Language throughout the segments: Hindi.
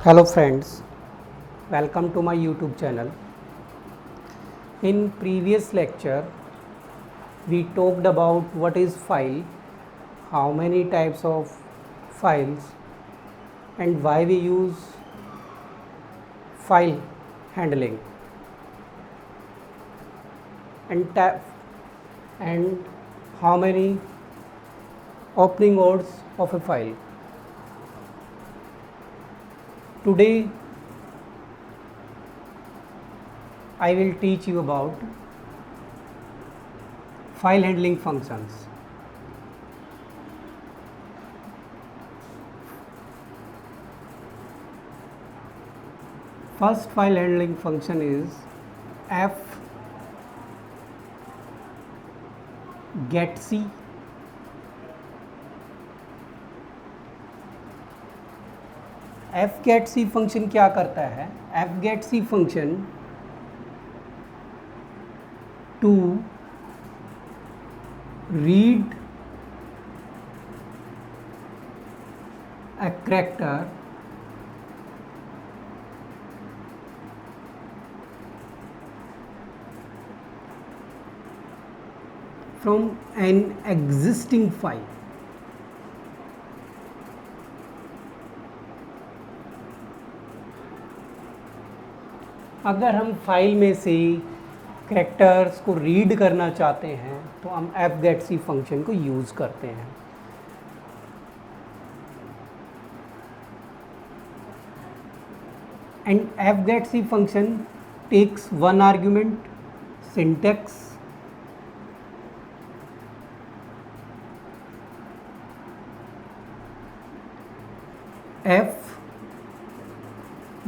Hello friends, welcome to my YouTube channel. In previous lecture, we talked about what is file, how many types of files, and why we use file handling, and how many opening words of a file. Today I will teach you about file handling functions. First file handling function is fgetc. fgetc function क्या करता है? fgetc function to read a character from an existing file. अगर हम फाइल में से कैरेक्टर्स को रीड करना चाहते हैं तो हम fgetc फंक्शन को यूज़ करते हैं. And fgetc function takes one argument, syntax,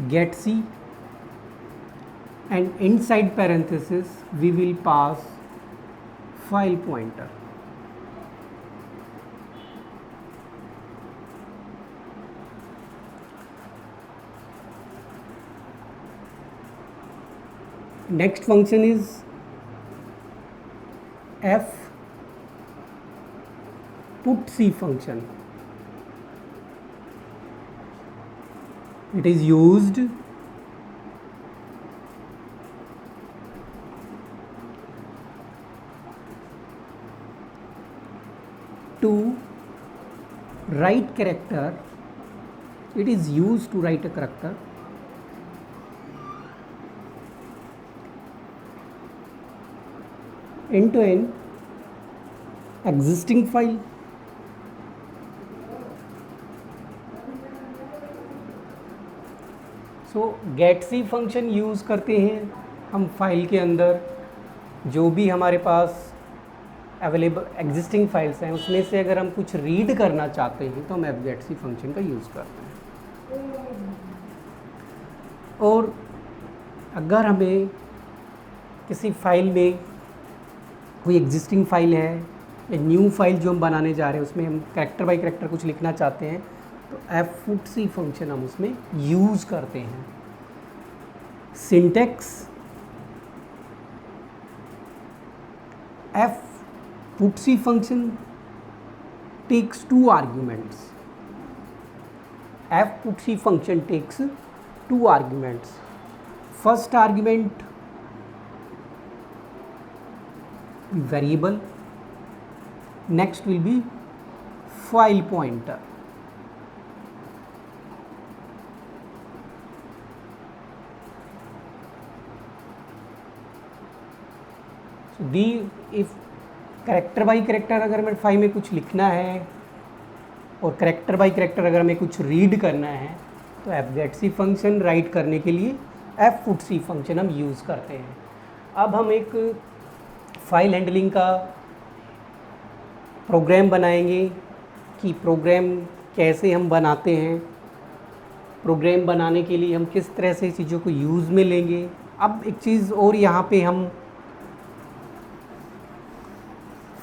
fgetc, and inside parenthesis we will pass file pointer. Next function is fputc function. It is used to write character. It is used to write a character into an existing file. So getc function use करते हैं हम फाइल के अंदर जो भी हमारे पास अवेलेबल एग्जिस्टिंग फाइल्स हैं उसमें से अगर हम कुछ रीड करना चाहते हैं तो हम fgetc फंक्शन का यूज़ करते हैं. और अगर हमें किसी फाइल में कोई एग्जिस्टिंग फाइल है या न्यू फाइल जो हम बनाने जा रहे हैं उसमें हम कैरेक्टर बाय कैरेक्टर कुछ लिखना चाहते हैं तो fputc फंक्शन हम उसमें यूज़ करते हैं. Syntax fputc function takes two arguments. fputc function takes two arguments. First argument variable, next will be file pointer. So if character by character अगर हमें फाइल में कुछ लिखना है और कैरेक्टर बाई कैरेक्टर अगर हमें कुछ रीड करना है तो fgetc फंक्शन राइट करने के लिए fputc फंक्शन हम यूज़ करते हैं. अब हम एक फाइल हैंडलिंग का प्रोग्राम बनाएंगे कि प्रोग्राम कैसे हम बनाते हैं, प्रोग्राम बनाने के लिए हम किस तरह से चीज़ों को यूज़ में लेंगे. अब एक चीज़ और यहाँ पे हम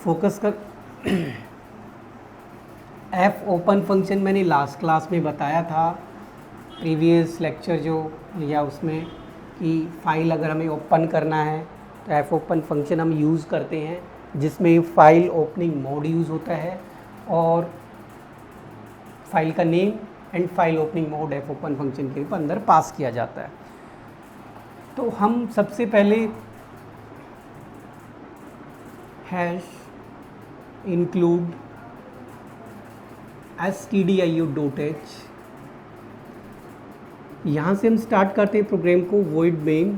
फोकस कर fopen फंक्शन मैंने लास्ट क्लास में बताया था, प्रीवियस लेक्चर जो लिया उसमें, कि फ़ाइल अगर हमें ओपन करना है तो fopen फंक्शन हम यूज़ करते हैं जिसमें फाइल ओपनिंग मोड यूज़ होता है और फाइल का name and file opening mode F open function के अंदर पास किया जाता है। तो हम सबसे पहले हैश इंक्लूड stdio.h, यहाँ से हम स्टार्ट करते हैं प्रोग्राम को void main।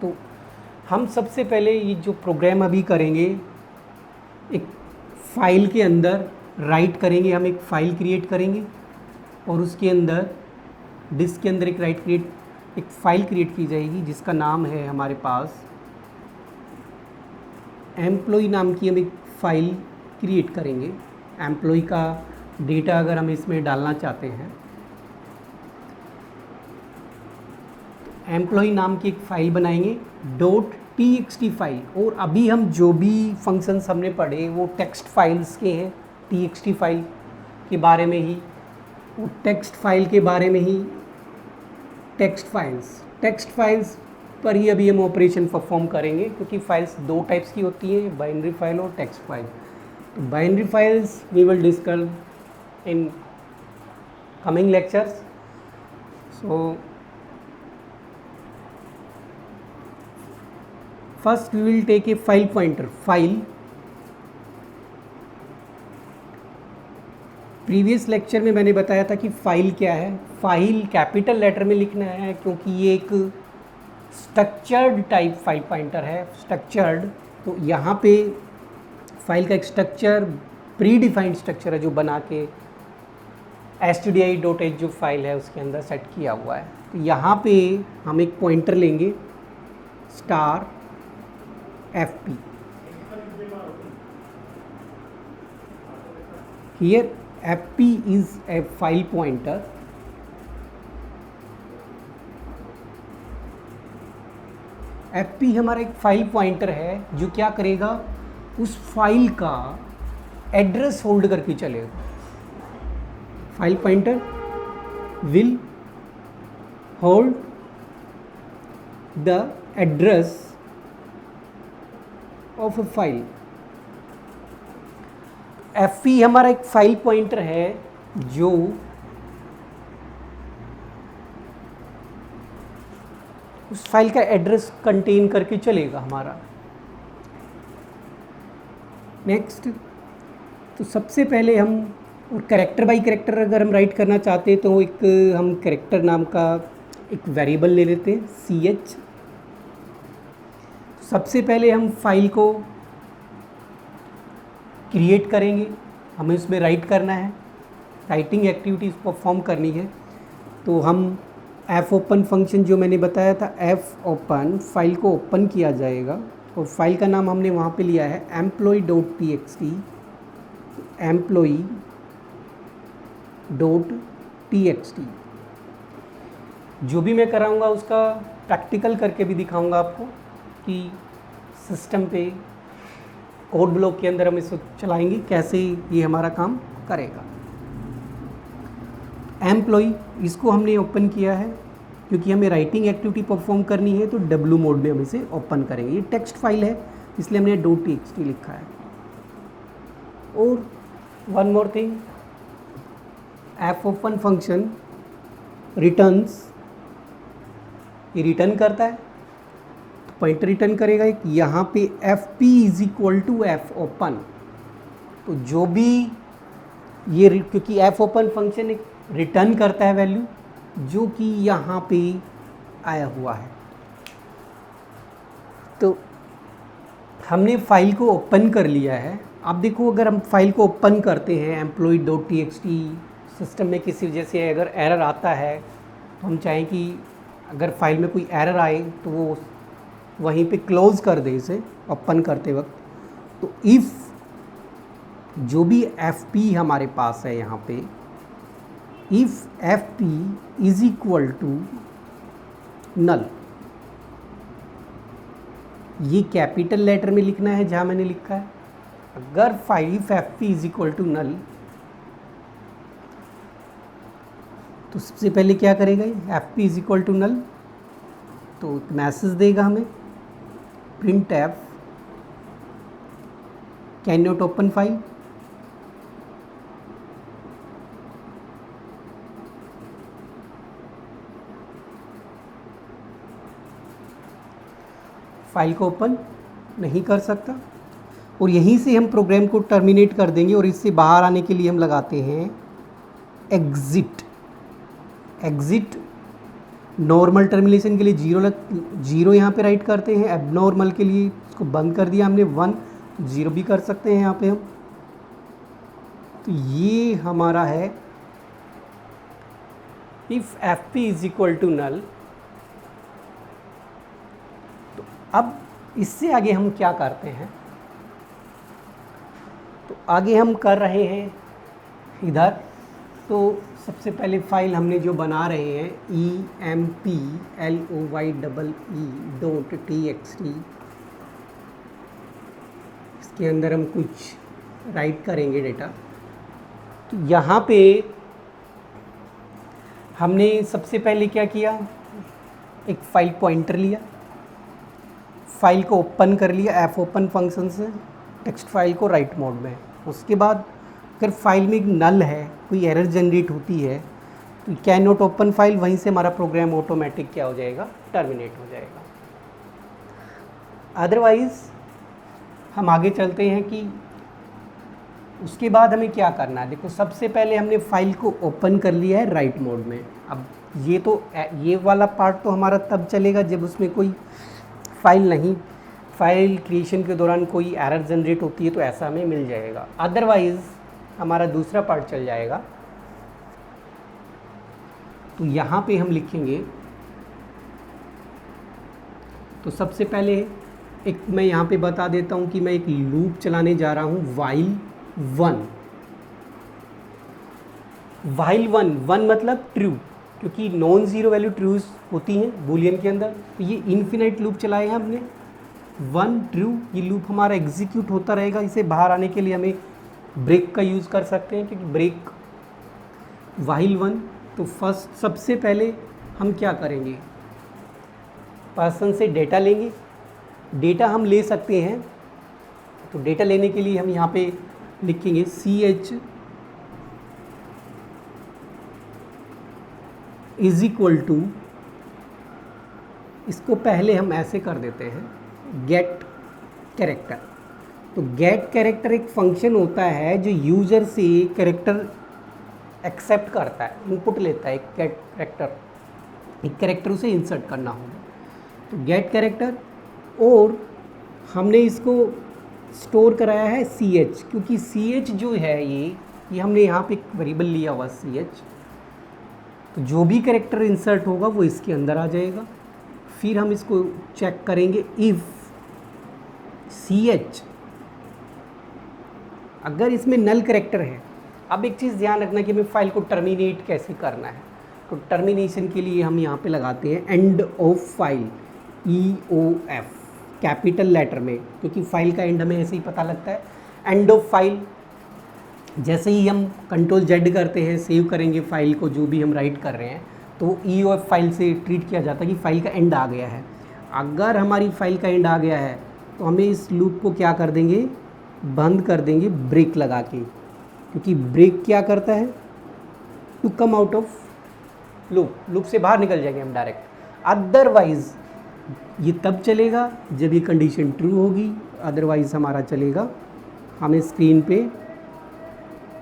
तो हम सबसे पहले ये जो प्रोग्राम अभी करेंगे, एक फाइल के अंदर राइट करेंगे, हम एक फाइल क्रिएट करेंगे और उसके अंदर डिस्क के अंदर एक फाइल क्रिएट की जाएगी जिसका नाम है हमारे पास एम्प्लॉय नाम की। हम एक फ़ाइल क्रिएट करेंगे, एम्प्लॉय का डेटा अगर हम इसमें डालना चाहते हैं तो एम्प्लॉय नाम की एक फ़ाइल बनाएंगे .txt फाइल। और अभी हम जो भी फंक्शंस हमने पढ़े वो टेक्स्ट फाइल्स के हैं, txt फाइल के बारे में ही, वो टेक्स्ट फाइल के बारे में ही, टेक्स्ट फाइल्स पर ही अभी हम ऑपरेशन परफॉर्म करेंगे, क्योंकि फाइल्स दो टाइप्स की होती हैं, बाइनरी फाइल और टेक्स्ट फाइल। तो binary files we will discuss in coming lectures. So first we will take a file pointer. File, previous lecture में मैंने बताया था कि फाइल क्या है। फाइल कैपिटल लेटर में लिखना है, क्योंकि ये एक स्ट्रक्चर्ड टाइप फाइल पॉइंटर है। स्ट्रक्चर्ड, तो यहाँ पे फाइल का एक स्ट्रक्चर, प्री डिफाइंड स्ट्रक्चर है जो बना के stdio.h जो फाइल है उसके अंदर सेट किया हुआ है। तो यहाँ पे हम एक पॉइंटर लेंगे $fp। Here fp is a file pointer. fp हमारा एक फाइल पॉइंटर है जो क्या करेगा, उस फाइल का एड्रेस होल्ड करके चलेगा। File pointer will hold the address of a file. fp हमारा एक फाइल पॉइंटर है जो उस फाइल का एड्रेस कंटेन करके चलेगा हमारा। नेक्स्ट, तो सबसे पहले हम कैरेक्टर बाय कैरेक्टर अगर हम राइट करना चाहते हैं तो एक हम कैरेक्टर नाम का एक वेरिएबल ले लेते हैं ch। सबसे पहले हम फाइल को क्रिएट करेंगे, हमें उसमें राइट करना है, राइटिंग एक्टिविटीज़ परफॉर्म करनी है। तो हम एफ ओपन फंक्शन जो मैंने बताया था, एफ ओपन, फाइल को ओपन किया जाएगा और फाइल का नाम हमने वहाँ पे लिया है employee.txt, employee.txt। जो भी मैं कराऊंगा उसका प्रैक्टिकल करके भी दिखाऊंगा आपको कि सिस्टम पे कोड ब्लॉक के अंदर हम इसको चलाएंगे कैसे ये हमारा काम करेगा। एम्प्लॉई, इसको हमने ओपन किया है क्योंकि हमें राइटिंग एक्टिविटी परफॉर्म करनी है, तो W मोड में हम इसे ओपन करेंगे। ये टेक्स्ट फाइल है इसलिए हमने .txt लिखा है। और one more thing, F open function returns, ये रिटर्न करता है, तो पॉइंटर रिटर्न करेगा एक। यहाँ पे fp is equal to f open, तो जो भी ये, क्योंकि एफ ओपन फंक्शन एक रिटर्न करता है वैल्यू जो कि यहाँ पे आया हुआ है। तो हमने फाइल को ओपन कर लिया है। अब देखो, अगर हम फाइल को ओपन करते हैं employee.txt, सिस्टम में किसी वजह से अगर एरर आता है तो हम चाहें कि अगर फाइल में कोई एरर आए तो वो वहीं पे क्लोज़ कर दे इसे ओपन करते वक्त। तो इफ़ जो भी fp हमारे पास है यहाँ पे, if fp is equal to null, ये कैपिटल लेटर में लिखना है जहाँ मैंने लिखा है। अगर if fp is equal to null, तो सबसे पहले क्या करेगा ये, fp is equal to null, तो मैसेज देगा हमें printf can not open file. File को ओपन नहीं कर सकता, और यहीं से हम प्रोग्राम को टर्मिनेट कर देंगे और इससे बाहर आने के लिए हम लगाते हैं एग्ज़िट। एग्ज़िट नॉर्मल टर्मिनेशन के लिए जीरो यहाँ पे राइट करते हैं, एबनॉर्मल के लिए इसको बंद कर दिया हमने 1, 0 भी कर सकते हैं यहाँ पे हम। तो ये हमारा है if f p is equal to null. तो अब इससे आगे हम क्या करते हैं, तो आगे हम कर रहे हैं इधर, तो सबसे पहले फाइल हमने जो बना रहे हैं employee.txt, इसके अंदर हम कुछ राइट करेंगे डेटा। तो यहाँ पे हमने सबसे पहले क्या किया, एक फाइल पॉइंटर लिया, फाइल को ओपन कर लिया एफ ओपन फंक्शन से, टेक्स्ट फाइल को राइट मोड में। उसके बाद अगर फाइल में एक नल है, कोई एरर जनरेट होती है, तो कैन नॉट ओपन फाइल, वहीं से हमारा प्रोग्राम ऑटोमेटिक क्या हो जाएगा, टर्मिनेट हो जाएगा। अदरवाइज़ हम आगे चलते हैं कि उसके बाद हमें क्या करना है। देखो सबसे पहले हमने फाइल को ओपन कर लिया है राइट मोड में। अब ये वाला पार्ट तो हमारा तब चलेगा जब उसमें कोई फाइल क्रिएशन के दौरान कोई एरर जनरेट होती है, तो ऐसा हमें मिल जाएगा। अदरवाइज़ हमारा दूसरा पार्ट चल जाएगा। तो यहाँ पे हम लिखेंगे, तो सबसे पहले एक मैं यहाँ पे बता देता हूँ कि मैं एक लूप चलाने जा रहा हूँ while 1 मतलब ट्रू, क्योंकि नॉन ज़ीरो वैल्यू ट्रूज होती हैं बूलियन के अंदर। तो ये इन्फिनाइट लूप चलाए हैं हमने, 1 ट्रू, ये लूप हमारा एग्जीक्यूट होता रहेगा। इसे बाहर आने के लिए हमें ब्रेक का यूज़ कर सकते हैं, क्योंकि ब्रेक while 1। तो फर्स्ट सबसे पहले हम क्या करेंगे, पर्सन से डेटा लेंगे। डेटा हम ले सकते हैं, तो डेटा लेने के लिए हम यहाँ पे लिखेंगे ch इज इक्वल टू, इसको पहले हम ऐसे कर देते हैं गेट कैरेक्टर। तो गेट कैरेक्टर एक फंक्शन होता है जो यूज़र से कैरेक्टर एक्सेप्ट करता है, इनपुट लेता है एक कैरेक्टर उसे इंसर्ट करना होगा। तो गेट कैरेक्टर, और हमने इसको स्टोर कराया है ch, क्योंकि ch जो है ये हमने यहाँ पे एक वेरिएबल लिया हुआ ch। तो जो भी कैरेक्टर इंसर्ट होगा वो इसके अंदर आ जाएगा। फिर हम इसको चेक करेंगे इफ़ ch, अगर इसमें नल कैरेक्टर है। अब एक चीज़ ध्यान रखना कि हमें फाइल को टर्मिनेट कैसे करना है। तो टर्मिनेशन के लिए हम यहाँ पे लगाते हैं end of file, EOF capital letter में, क्योंकि फाइल का एंड हमें ऐसे ही पता लगता है। एंड ऑफ फाइल, जैसे ही हम Ctrl+Z करते हैं, सेव करेंगे फाइल को जो भी हम राइट कर रहे हैं, तो EOF फाइल से ट्रीट किया जाता है कि फाइल का एंड आ गया है। अगर हमारी फाइल का एंड आ गया है तो हमें इस लूप को क्या कर देंगे, बंद कर देंगे ब्रेक लगा के, क्योंकि ब्रेक क्या करता है, to come out of loop से बाहर निकल जाएंगे हम डायरेक्ट। अदरवाइज़ ये तब चलेगा जब ये कंडीशन ट्रू होगी, अदरवाइज़ हमारा चलेगा, हमें स्क्रीन पे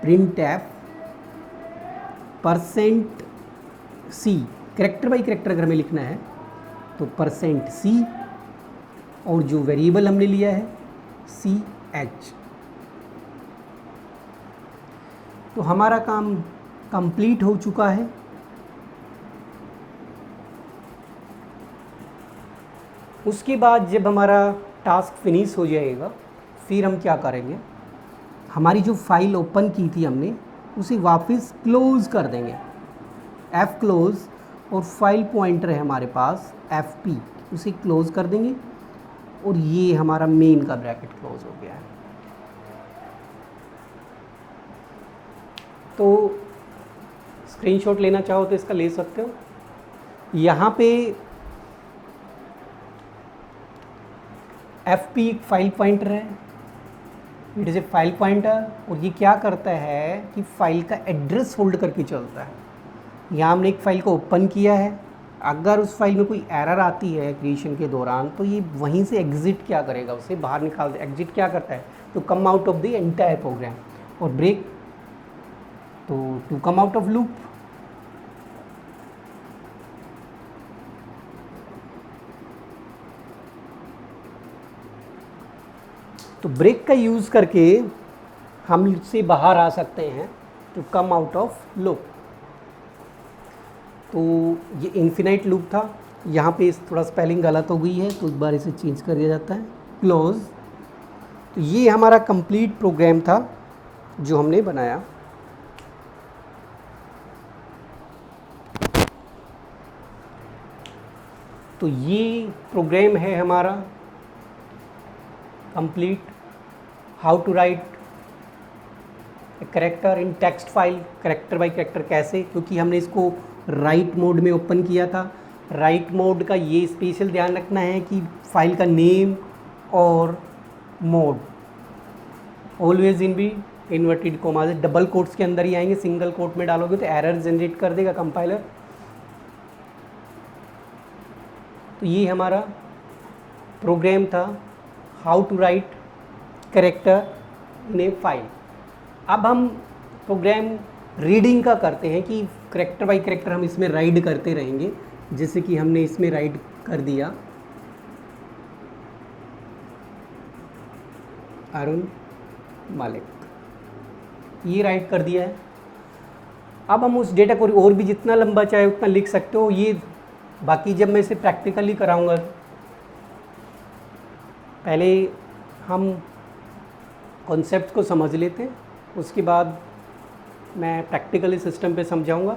printf %c, character by character अगर हमें लिखना है तो %c, और जो वेरिएबल हमने लिया है ch। तो हमारा काम कंप्लीट हो चुका है। उसके बाद जब हमारा टास्क फिनिश हो जाएगा, फिर हम क्या करेंगे, हमारी जो फाइल ओपन की थी हमने उसे वापस क्लोज़ कर देंगे, F क्लोज़, और फाइल पॉइंटर है हमारे पास FP, उसे क्लोज़ कर देंगे, और ये हमारा मेन का ब्रैकेट क्लोज़ हो गया है। तो स्क्रीनशॉट लेना चाहो तो इसका ले सकते हो। यहाँ पे FP एक फाइल पॉइंटर है, it is a file pointer, और ये क्या करता है कि फाइल का एड्रेस होल्ड करके चलता है। यहाँ हमने एक फाइल को ओपन किया है, अगर उस फाइल में कोई एरर आती है क्रिएशन के दौरान, तो ये वहीं से एग्जिट क्या करेगा, उसे बाहर निकाल दे। एग्जिट क्या करता है, to come out of the entire program. और ब्रेक, तो to come out of loop. तो ब्रेक का यूज़ करके हम इससे बाहर आ सकते हैं, to come out of loop. तो ये इन्फिनाइट लूप था, यहाँ पे थोड़ा स्पेलिंग गलत हो गई है, तो एक बार इसे चेंज कर दिया जाता है, क्लोज। तो ये हमारा कंप्लीट प्रोग्राम था जो हमने बनाया। तो ये प्रोग्राम है हमारा complete, how to write character in text file, character by character कैसे, क्योंकि हमने इसको राइट मोड में ओपन किया था। राइट मोड का ये स्पेशल ध्यान रखना है कि फाइल का नेम और mode always in be inverted comma, double quotes के अंदर ही आएंगे, सिंगल कोट में डालोगे तो एरर जनरेट कर देगा कंपाइलर। तो ये हमारा प्रोग्राम था, how to write character in a file. अब हम प्रोग्राम रीडिंग का करते हैं कि कैरेक्टर बाय कैरेक्टर हम इसमें राइड करते रहेंगे, जैसे कि हमने इसमें राइड कर दिया अरुण मालिक, ये राइट कर दिया है। अब हम उस डेटा को और भी जितना लंबा चाहे उतना लिख सकते हो। ये बाकी जब मैं इसे प्रैक्टिकली कराऊंगा, पहले हम कॉन्सेप्ट को समझ लेते हैं, उसके बाद मैं प्रैक्टिकली सिस्टम पे समझाऊंगा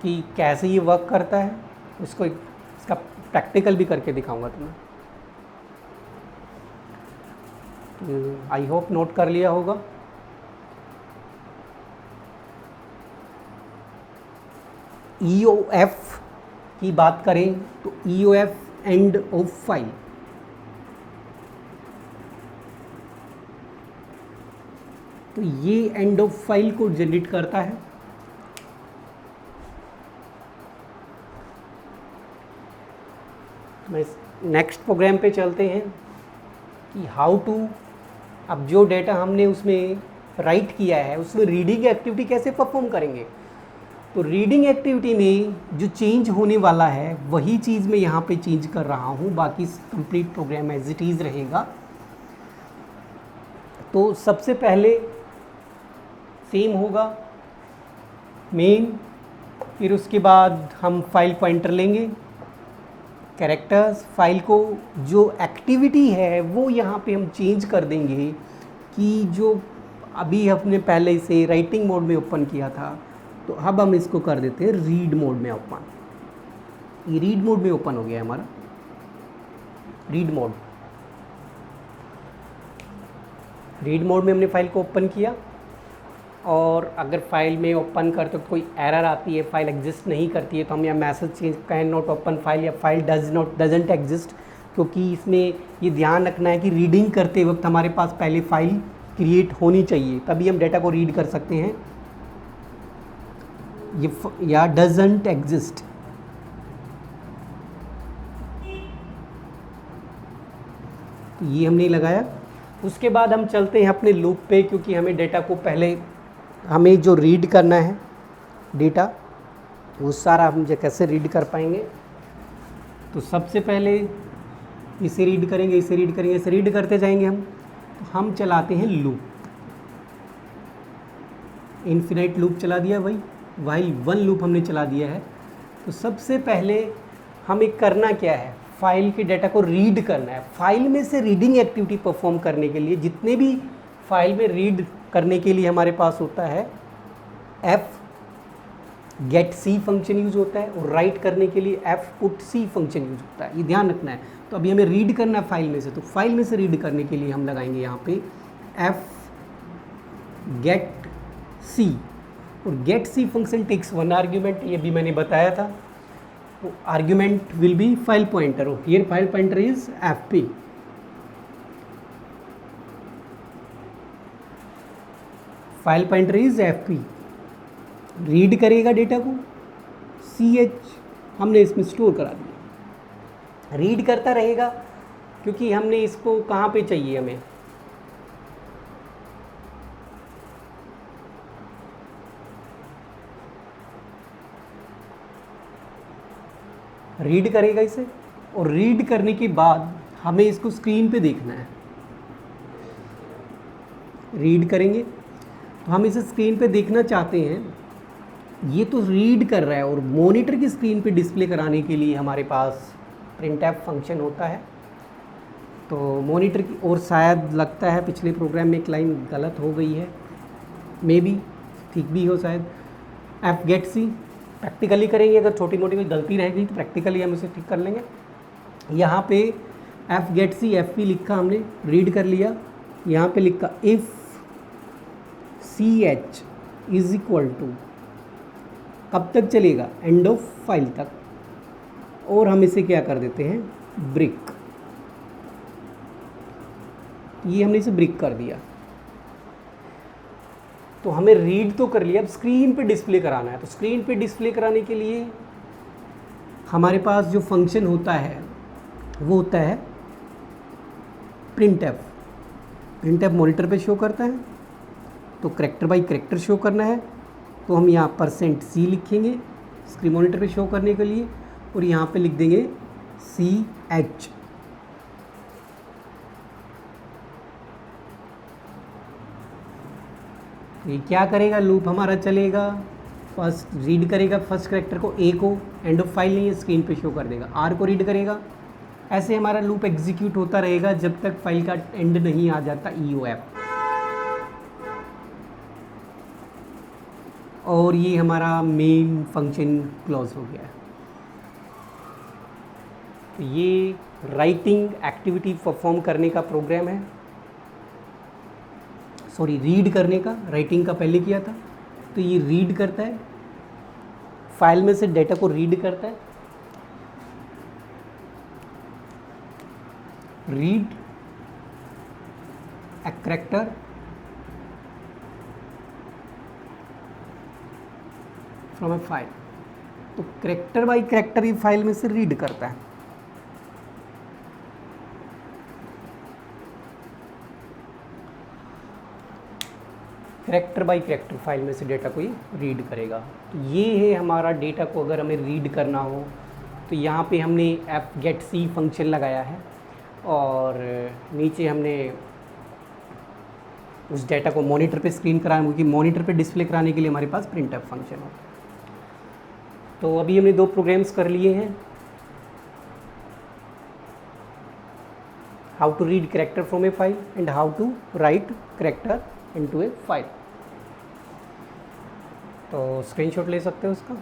कि कैसे ये वर्क करता है, उसको इसका प्रैक्टिकल भी करके दिखाऊंगा तुम्हें। तो आई होप नोट कर लिया होगा। EOF की बात करें तो EOF एंड ऑफ फाइल, तो ये एंड ऑफ फाइल को जनरेट करता है। मैं नेक्स्ट प्रोग्राम पे चलते हैं कि हाउ टू, अब जो डेटा हमने उसमें राइट किया है उसमें रीडिंग एक्टिविटी कैसे परफॉर्म करेंगे। तो रीडिंग एक्टिविटी में जो चेंज होने वाला है वही चीज़ मैं यहाँ पे चेंज कर रहा हूँ, बाकी complete program as it is रहेगा। तो सबसे पहले सेम होगा मेन, फिर उसके बाद हम फाइल पॉइंटर लेंगे, कैरेक्टर्स, फाइल को जो एक्टिविटी है वो यहाँ पे हम चेंज कर देंगे कि जो अभी हमने पहले से राइटिंग मोड में ओपन किया था, तो अब हम इसको कर देते हैं रीड मोड में ओपन। ये रीड मोड में ओपन हो गया है हमारा, रीड मोड। रीड मोड में हमने फाइल को ओपन किया, और अगर फाइल में ओपन करते तो कोई एरर आती है, फाइल एग्जिस्ट नहीं करती है, तो हम यहाँ message change can not open file या फाइल डजंट एग्जिस्ट, क्योंकि इसमें ये ध्यान रखना है कि रीडिंग करते वक्त हमारे पास पहले फाइल क्रिएट होनी चाहिए, तभी हम डेटा को रीड कर सकते हैं। ये या डजंट एग्जिस्ट, तो ये हमने लगाया। उसके बाद हम चलते हैं अपने लूप पे, क्योंकि हमें डेटा को पहले हमें जो रीड करना है डेटा, वो सारा हम जो कैसे रीड कर पाएंगे। तो सबसे पहले इसे रीड करेंगे, इसे रीड करेंगे, इसे रीड करते जाएंगे हम। तो हम चलाते हैं लूप, इन्फिनाइट लूप चला दिया, वही वाइल वन लूप हमने चला दिया है। तो सबसे पहले हमें करना क्या है, फाइल के डेटा को रीड करना है। फाइल में से रीडिंग एक्टिविटी परफॉर्म करने के लिए जितने भी फाइल में रीड करने के लिए हमारे पास होता है F gate C function use होता है, और राइट करने के लिए एफ पुट सी फंक्शन यूज होता है, ये ध्यान रखना है। तो अभी हमें रीड करना है फाइल में से, तो फाइल में से रीड करने के लिए हम लगाएंगे यहाँ पे एफ गेट सी, और get C function takes one argument, ये भी मैंने बताया था। तो argument will be file pointer, here file pointer is F P. File pointer is F P, read करेगा डेटा को, CH हमने इसमें स्टोर करा दिया, रीड करता रहेगा क्योंकि हमने इसको कहाँ पे चाहिए, हमें रीड करेगा इसे, और रीड करने के बाद हमें इसको स्क्रीन पे देखना है। रीड करेंगे तो हम इसे स्क्रीन पे देखना चाहते हैं। ये तो रीड कर रहा है, और मॉनिटर की स्क्रीन पे डिस्प्ले कराने के लिए हमारे पास printf फंक्शन होता है। तो मॉनिटर की, और शायद लगता है पिछले प्रोग्राम में एक लाइन गलत हो गई है, मे बी ठीक भी हो शायद। fgetc प्रैक्टिकली करेंगे, अगर छोटी मोटी कोई गलती रहेगी तो प्रैक्टिकली हम इसे ठीक कर लेंगे। यहाँ पे fgetc fp लिखा हमने, रीड कर लिया। यहाँ पे लिखा if ch is equal to, कब तक चलेगा, एंड ऑफ फाइल तक, और हम इसे क्या कर देते हैं, ब्रिक। ये हमने इसे ब्रिक कर दिया। तो हमें रीड तो कर लिया, अब स्क्रीन पे डिस्प्ले कराना है। तो स्क्रीन पे डिस्प्ले कराने के लिए हमारे पास जो फंक्शन होता है वो होता है printf। printf मॉनिटर पे शो करता है, तो करैक्टर बाई करैक्टर शो करना है, तो हम यहाँ %c लिखेंगे स्क्रीन मॉनिटर पे शो करने के लिए, और यहाँ पे लिख देंगे ch। ये क्या करेगा, लूप हमारा चलेगा, फर्स्ट रीड करेगा फर्स्ट करैक्टर को, ए को, एंड ऑफ फाइल नहीं है स्क्रीन पे शो कर देगा, आर को रीड करेगा। ऐसे हमारा लूप एग्जीक्यूट होता रहेगा जब तक फाइल का एंड नहीं आ जाता EOF। और ये हमारा मेन फंक्शन क्लोज हो गया है। तो ये राइटिंग एक्टिविटी परफॉर्म करने का प्रोग्राम है, सॉरी रीड करने का, राइटिंग का पहले किया था। तो ये रीड करता है, फाइल में से डेटा को रीड करता है। Read A character from a file, तो करैक्टर बाई करैक्टर ये फाइल में से रीड करता है। करैक्टर बाई करैक्टर फाइल में से डेटा को ये रीड करेगा। तो ये है हमारा डेटा को अगर हमें रीड करना हो तो यहाँ पे हमने fgetc फंक्शन लगाया है, और नीचे हमने उस डेटा को मॉनिटर पे स्क्रीन कराना, क्योंकि मॉनिटर पे डिस्प्ले कराने के लिए हमारे पास printf फंक्शन होता है। तो अभी हमने 2 प्रोग्राम्स कर लिए हैं, how to read character from a file and how to write character into a file. तो स्क्रीनशॉट ले सकते हो उसका।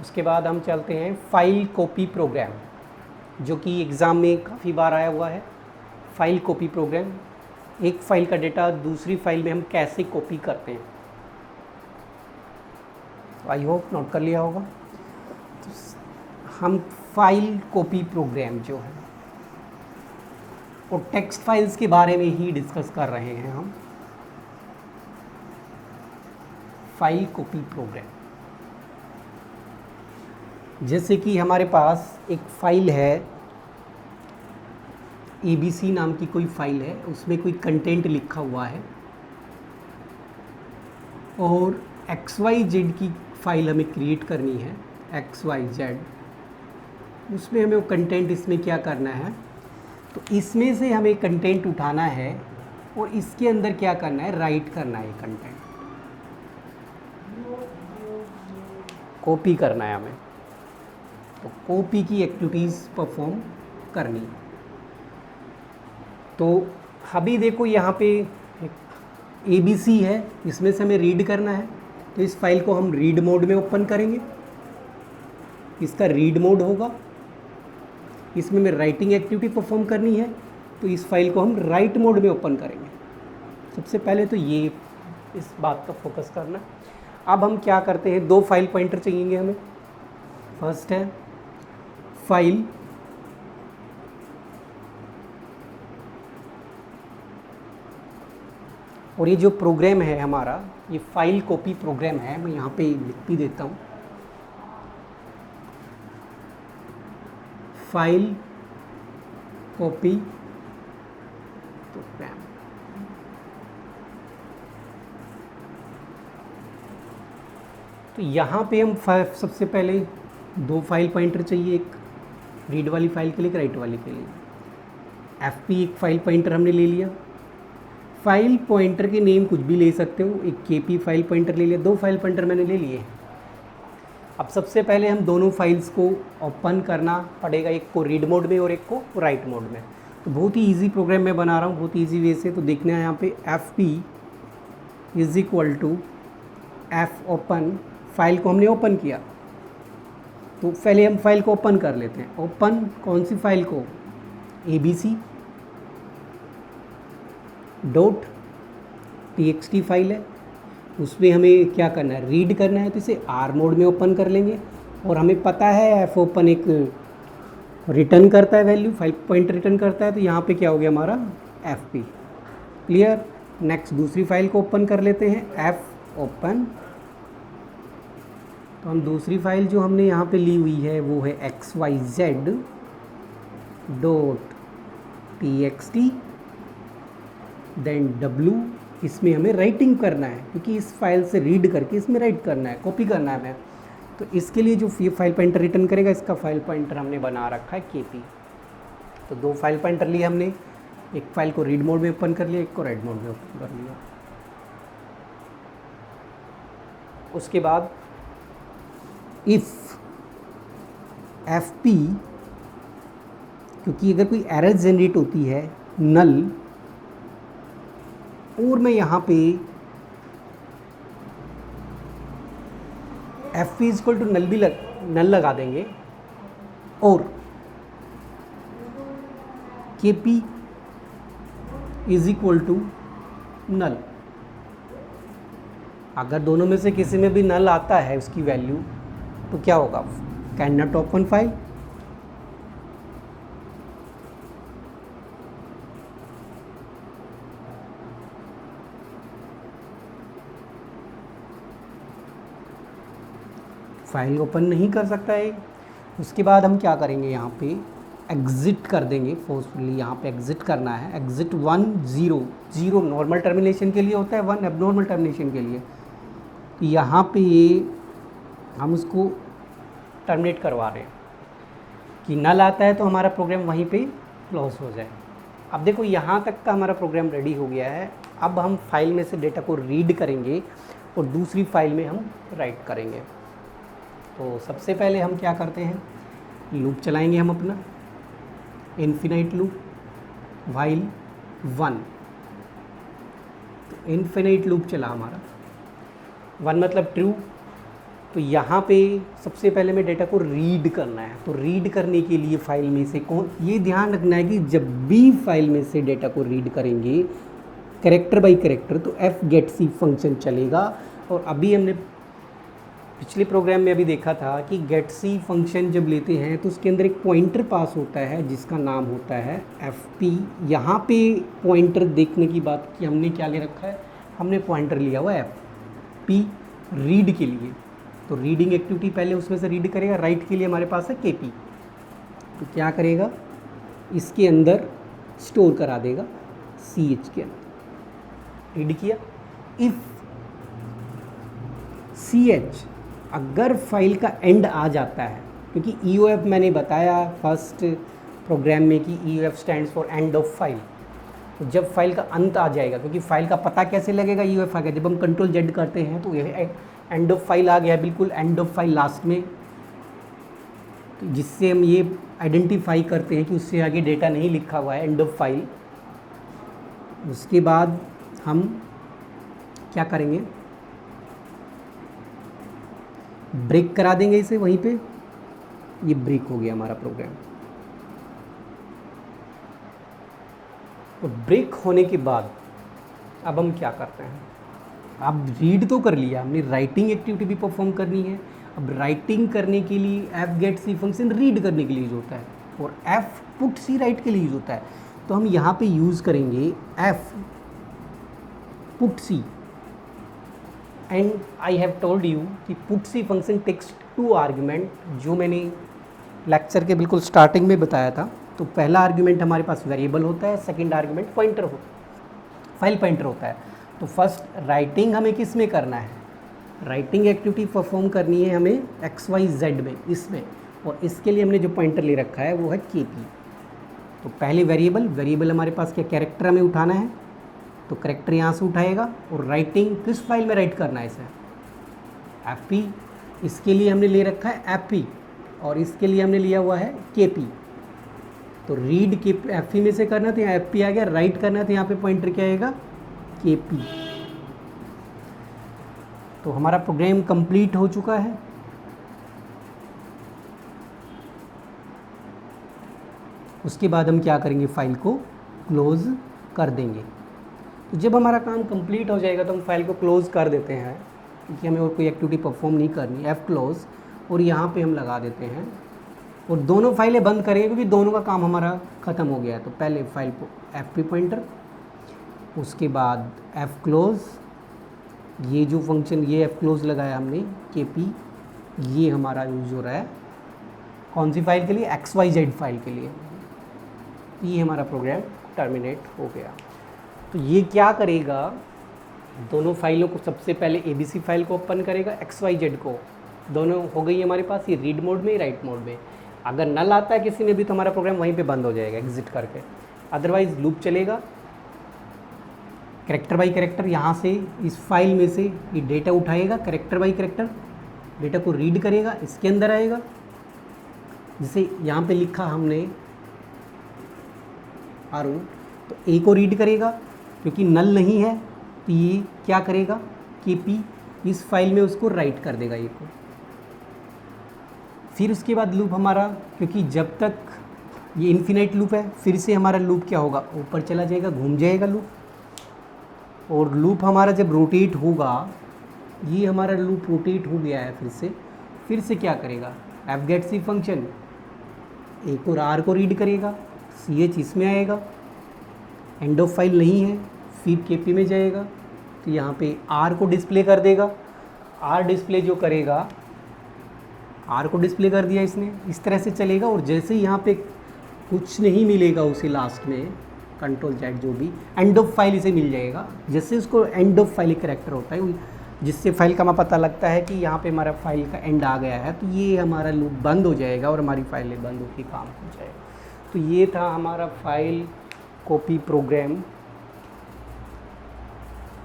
उसके बाद हम चलते हैं फाइल कॉपी प्रोग्राम, जो कि एग्ज़ाम में काफ़ी बार आया हुआ है। फाइल कॉपी प्रोग्राम, एक फ़ाइल का डेटा दूसरी फाइल में हम कैसे कॉपी करते हैं। आई होप नोट कर लिया होगा। तो हम फाइल कॉपी प्रोग्राम जो है और टेक्स्ट फाइल्स के बारे में ही डिस्कस कर रहे हैं हम। फाइल कॉपी प्रोग्राम, जैसे कि हमारे पास एक फ़ाइल है ABC नाम की कोई फ़ाइल है, उसमें कोई कंटेंट लिखा हुआ है, और XYZ की फ़ाइल हमें क्रिएट करनी है, XYZ। उसमें हमें वो कंटेंट इसमें क्या करना है, तो इसमें से हमें कंटेंट उठाना है और इसके अंदर क्या करना है, राइट करना है कंटेंट, कॉपी करना है हमें। तो कॉपी की एक्टिविटीज़ परफॉर्म करनी है। तो अभी देखो यहाँ पे ABC है, इसमें से हमें रीड करना है, तो इस फाइल को हम रीड मोड में ओपन करेंगे। इसका रीड मोड होगा, इसमें हमें राइटिंग एक्टिविटी परफॉर्म करनी है, तो इस फाइल को हम राइट मोड में ओपन करेंगे। सबसे पहले तो ये इस बात का फोकस करना। अब हम क्या करते हैं, 2 फाइल पॉइंटर चाहिए हमें। फर्स्ट है फाइल और ये जो प्रोग्राम है हमारा, ये फाइल कॉपी प्रोग्राम है। मैं यहाँ पे लिख भी देता हूँ, फाइल कॉपी प्रोग्राम। तो यहाँ पे हम सबसे पहले दो फाइल पॉइंटर चाहिए, एक रीड वाली फाइल के लिए, एक राइट वाली के लिए। fp एक फाइल पॉइंटर हमने ले लिया। फाइल पॉइंटर के नेम कुछ भी ले सकते हो, एक kp फाइल पॉइंटर ले लिया। दो फाइल पॉइंटर मैंने ले लिए। अब सबसे पहले हम दोनों फाइल्स को ओपन करना पड़ेगा, एक को रीड मोड में और एक को राइट मोड में। तो बहुत ही ईजी प्रोग्राम मैं बना रहा हूँ, बहुत ईजी वे से। तो देखना है यहाँ पे fp is equal to f open, file को हमने ओपन किया। तो पहले हम फाइल को ओपन कर लेते हैं। ओपन कौन सी फाइल को? abc.txt फाइल है, उसमें हमें क्या करना है? रीड करना है। तो इसे आर मोड में ओपन कर लेंगे। और हमें पता है एफ ओपन एक रिटर्न करता है वैल्यू, फाइल पॉइंट रिटर्न करता है। तो यहाँ पे क्या हो गया हमारा? F P. क्लियर। नेक्स्ट दूसरी फाइल को ओपन कर लेते हैं, एफ ओपन। तो हम दूसरी फाइल जो हमने यहाँ पे ली हुई है वो है xyz.txt देन w। इसमें हमें राइटिंग करना है, क्योंकि इस फाइल से रीड करके इसमें राइट करना है, कॉपी करना है हमें। तो इसके लिए जो फाइल पॉइंटर रिटर्न करेगा, इसका फाइल पॉइंटर हमने बना रखा है kp। तो दो फाइल पॉइंटर लिए हमने, एक फाइल को रीड मोड में ओपन कर लिया, एक को राइट मोड में ओपन कर लिया। उसके बाद इफ़ fp, क्योंकि अगर कोई एरर जनरेट होती है नल, और मैं यहाँ पे fp is equal to null भी नल लगा देंगे, और kp is equal to null. अगर दोनों में से किसी में भी नल आता है उसकी वैल्यू, तो क्या होगा? Can not open file. File open नहीं कर सकता है। उसके बाद हम क्या करेंगे? यहाँ पे एग्ज़िट कर देंगे फोर्सफुली। यहाँ पे एग्ज़िट करना है। एग्ज़िट 1 0 0 नॉर्मल टर्मिनेशन के लिए होता है, 1 एबनॉर्मल टर्मिनेशन के लिए। तो यहाँ पे हम उसको टर्मिनेट करवा रहे हैं कि नल आता है तो हमारा प्रोग्राम वहीं पे क्लोज हो जाए। अब देखो यहाँ तक का हमारा प्रोग्राम रेडी हो गया है। अब हम फाइल में से डेटा को रीड करेंगे और दूसरी फाइल में हम राइट करेंगे। तो सबसे पहले हम क्या करते हैं? लूप चलाएंगे हम अपना, इन्फिनाइट लूप वाइल 1। तो इन्फिनाइट लूप चला हमारा, 1 मतलब ट्रू। तो यहाँ पे सबसे पहले में डेटा को रीड करना है। तो रीड करने के लिए फाइल में से ये ध्यान रखना है कि जब भी फाइल में से डेटा को रीड करेंगे कैरेक्टर बाय कैरेक्टर, तो fgetc फंक्शन चलेगा। और अभी हमने पिछले प्रोग्राम में अभी देखा था कि getc फंक्शन जब लेते हैं तो उसके अंदर एक पॉइंटर पास होता है जिसका नाम होता है fp। यहाँ पे पॉइंटर देखने की बात की, हमने क्या ले रखा है? हमने पॉइंटर लिया हुआ है fp रीड के लिए। तो रीडिंग एक्टिविटी पहले उसमें से रीड करेगा। राइट के लिए हमारे पास है kp। तो क्या करेगा? इसके अंदर स्टोर करा देगा ch के अंदर। रीड किया। इफ़ ch अगर फाइल का एंड आ जाता है, क्योंकि EOF मैंने बताया फर्स्ट प्रोग्राम में कि EOF stands for and of file. तो जब फाइल का अंत आ जाएगा, क्योंकि फाइल का पता कैसे लगेगा? EOF आ गया। जब हम कंट्रोल Z करते हैं तो ये एंड ऑफ फाइल आ गया, बिल्कुल एंड ऑफ फाइल लास्ट में, तो जिससे हम ये आइडेंटिफाई करते हैं कि उससे आगे डेटा नहीं लिखा हुआ है, एंड ऑफ फाइल। उसके बाद हम क्या करेंगे? ब्रेक करा देंगे इसे वहीं पे। ये ब्रेक हो गया हमारा प्रोग्राम। और ब्रेक होने के बाद अब हम क्या करते हैं? अब रीड तो कर लिया हमने, राइटिंग एक्टिविटी भी परफॉर्म करनी है। अब राइटिंग करने के लिए fgetc फंक्शन रीड करने के लिए यूज होता है, और fputc राइट के लिए यूज होता है। तो हम यहाँ पे यूज़ करेंगे fputc। And I have told you कि putc फंक्शन टेक्स 2 आर्ग्यूमेंट, जो मैंने लेक्चर के बिल्कुल स्टार्टिंग में बताया था। तो पहला आर्ग्यूमेंट हमारे पास वेरिएबल होता है, सेकंड आर्ग्यूमेंट पॉइंटर हो फाइल पॉइंटर होता है। तो फर्स्ट राइटिंग हमें किस में करना है, राइटिंग एक्टिविटी परफॉर्म करनी है हमें XYZ में, इसमें, और इसके लिए हमने जो पॉइंटर ले रखा है वो है KP। तो पहले वेरिएबल हमारे पास क्या कैरेक्टर हमें उठाना है, तो कैरेक्टर यहाँ से उठाएगा, और राइटिंग किस फाइल में राइट करना है इसे, FP। इसके लिए हमने ले रखा है FP और इसके लिए हमने लिया हुआ है KP। तो रीड के FP में से करना है तो यहाँ FP आ गया, राइट करना है तो यहाँ पे पॉइंटर क्या आएगा, KP। तो हमारा प्रोग्राम कंप्लीट हो चुका है। उसके बाद हम क्या करेंगे, फाइल को क्लोज़ कर देंगे। तो जब हमारा काम कंप्लीट हो जाएगा तो हम फाइल को क्लोज़ कर देते हैं, क्योंकि हमें और कोई एक्टिविटी परफॉर्म नहीं करनी, F क्लोज़, और यहाँ पे हम लगा देते हैं और दोनों फाइलें बंद करेंगे क्योंकि दोनों का काम हमारा ख़त्म हो गया है। तो पहले फाइल को FP पॉइंटर, उसके बाद F क्लोज़, ये जो फंक्शन ये F क्लोज़ लगाया हमने KP, ये हमारा यूज हो रहा है कौन सी फाइल के लिए, XYZ फाइल के लिए। ये हमारा प्रोग्राम टर्मिनेट हो गया। तो ये क्या करेगा, दोनों फाइलों को सबसे पहले ABC फाइल को ओपन करेगा, XYZ को, दोनों हो गई हमारे पास, ये रीड मोड में, राइट मोड में। अगर नल आता है किसी में भी तो हमारा प्रोग्राम वहीं पे बंद हो जाएगा एग्जिट करके, अदरवाइज लूप चलेगा। कैरेक्टर बाई कैरेक्टर यहाँ से इस फाइल में से ये डेटा उठाएगा, कैरेक्टर बाई कैरेक्टर डेटा को रीड करेगा, इसके अंदर आएगा। जैसे यहाँ पे लिखा हमने अरुण, तो ए को रीड करेगा, क्योंकि नल नहीं है तो ये क्या करेगा, KP इस फाइल में उसको राइट कर देगा ये को। फिर उसके बाद लूप हमारा, क्योंकि जब तक ये इन्फिनाइट लूप है, फिर से हमारा लूप क्या होगा, ऊपर चला जाएगा, घूम जाएगा लूप। और लूप हमारा जब रोटेट होगा, ये हमारा लूप रोटेट हो गया है, फिर से क्या करेगा, fgetc फंक्शन एक और R को रीड करेगा, CH इसमें आएगा, एंड ऑफ फाइल नहीं है, फिर KP में जाएगा, तो यहाँ पे R को डिस्प्ले कर देगा। R डिस्प्ले जो करेगा, R को डिस्प्ले कर दिया इसने, इस तरह से चलेगा। और जैसे ही यहाँ पे कुछ नहीं मिलेगा उसे लास्ट में, Ctrl+Z जो भी, एंड ऑफ फाइल इसे मिल जाएगा। जैसे उसको एंड ऑफ फाइल कैरेक्टर होता है, जिससे फाइल का हमें पता लगता है कि यहाँ पे हमारा फाइल का एंड आ गया है, तो ये हमारा लूप बंद हो जाएगा और हमारी फाइलें बंद होकर काम हो जाएगा। तो ये था हमारा फाइल कॉपी प्रोग्राम।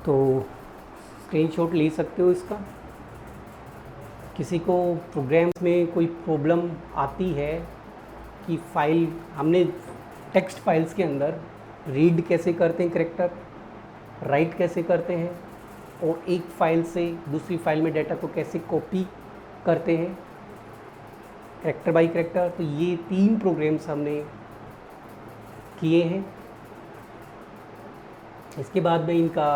तो स्क्रीनशॉट ले सकते हो इसका। किसी को प्रोग्राम्स में कोई प्रॉब्लम आती है कि फाइल, हमने टेक्स्ट फाइल्स के अंदर रीड कैसे करते हैं कैरेक्टर, राइट कैसे करते हैं, और एक फाइल से दूसरी फाइल में डाटा को कैसे कॉपी करते हैं कैरेक्टर बाय कैरेक्टर, तो ये 3 प्रोग्राम्स हमने किए हैं। इसके बाद में इनका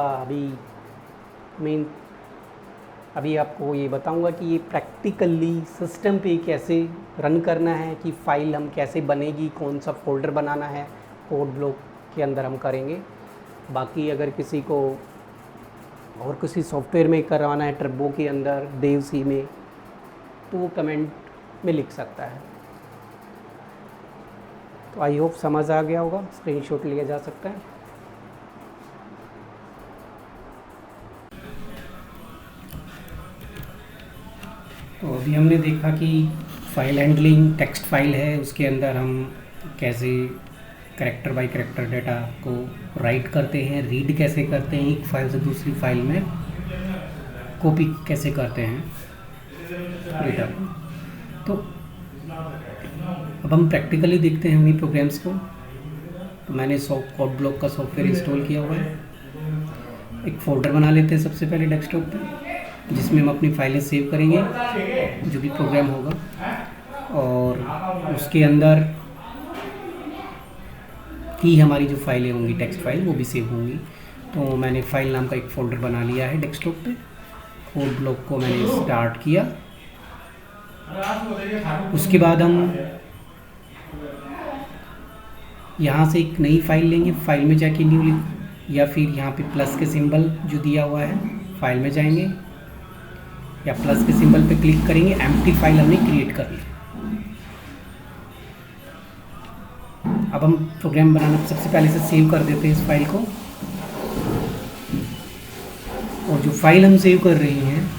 अभी आपको ये बताऊंगा कि ये प्रैक्टिकली सिस्टम पे कैसे रन करना है, कि फ़ाइल हम कैसे बनेगी, कौन सा फोल्डर बनाना है, कोड ब्लॉक के अंदर हम करेंगे। बाकी अगर किसी को और किसी सॉफ्टवेयर में करवाना है, टर्बो के अंदर, देव सी में, तो वो कमेंट में लिख सकता है। तो आई होप समझ आ गया होगा, स्क्रीनशॉट लिया जा सकता है। तो अभी हमने देखा कि फाइल हैंडलिंग टेक्स्ट फाइल है, उसके अंदर हम कैसे कैरेक्टर बाय कैरेक्टर डाटा को राइट करते हैं, रीड कैसे करते हैं, एक फाइल से दूसरी फाइल में कॉपी कैसे करते हैं डेटा को। तो अब हम प्रैक्टिकली देखते हैं उन्हीं प्रोग्राम्स को। तो मैंने कोड ब्लॉक का सॉफ्टवेयर इंस्टॉल किया हुआ है। एक फ़ोल्डर बना लेते हैं सबसे पहले डेस्कटॉप पे, जिसमें हम अपनी फाइलें सेव करेंगे, जो भी प्रोग्राम होगा, और उसके अंदर ही हमारी जो फाइलें होंगी टेक्स्ट फाइल वो भी सेव होंगी। तो मैंने फाइल नाम का एक फ़ोल्डर बना लिया है डेस्कटॉप पे। कोड ब्लॉक को मैंने स्टार्ट किया। उसके बाद हम यहाँ से एक नई फाइल लेंगे, फाइल में जाके न्यू, या फिर यहाँ पे प्लस के सिंबल जो दिया हुआ है फाइल में जाएंगे, या प्लस के सिंबल पे क्लिक करेंगे। एम्प्टी फाइल हमने क्रिएट कर ली। अब हम प्रोग्राम बनाना सबसे पहले से सेव कर देते हैं इस फाइल को, और जो फाइल हम सेव कर रहे हैं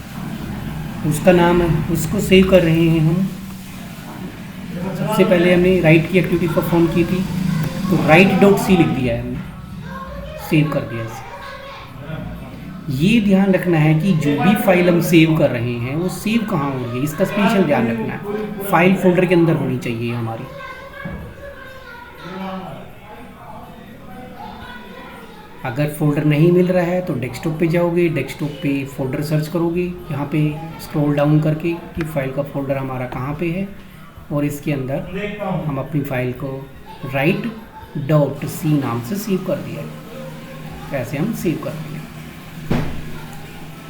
उसका नाम है, उसको सेव कर रहे हैं हम। सबसे पहले हमने राइट की एक्टिविटी परफॉर्म की थी, तो write.c लिख दिया है हमने, सेव कर दिया इसे। ये ध्यान रखना है कि जो भी फाइल हम सेव कर रहे हैं वो सेव कहाँ हो रही है, इसका स्पेशल ध्यान रखना है। फाइल फोल्डर के अंदर होनी चाहिए हमारी। अगर फोल्डर नहीं मिल रहा है तो डेस्कटॉप पे जाओगे, डेस्कटॉप पे फोल्डर सर्च करोगे, यहाँ पे स्क्रॉल डाउन करके कि फाइल का फोल्डर हमारा कहाँ पे है, और इसके अंदर हम अपनी फाइल को write.c नाम से सेव कर दिया है। ऐसे हम सेव कर दिया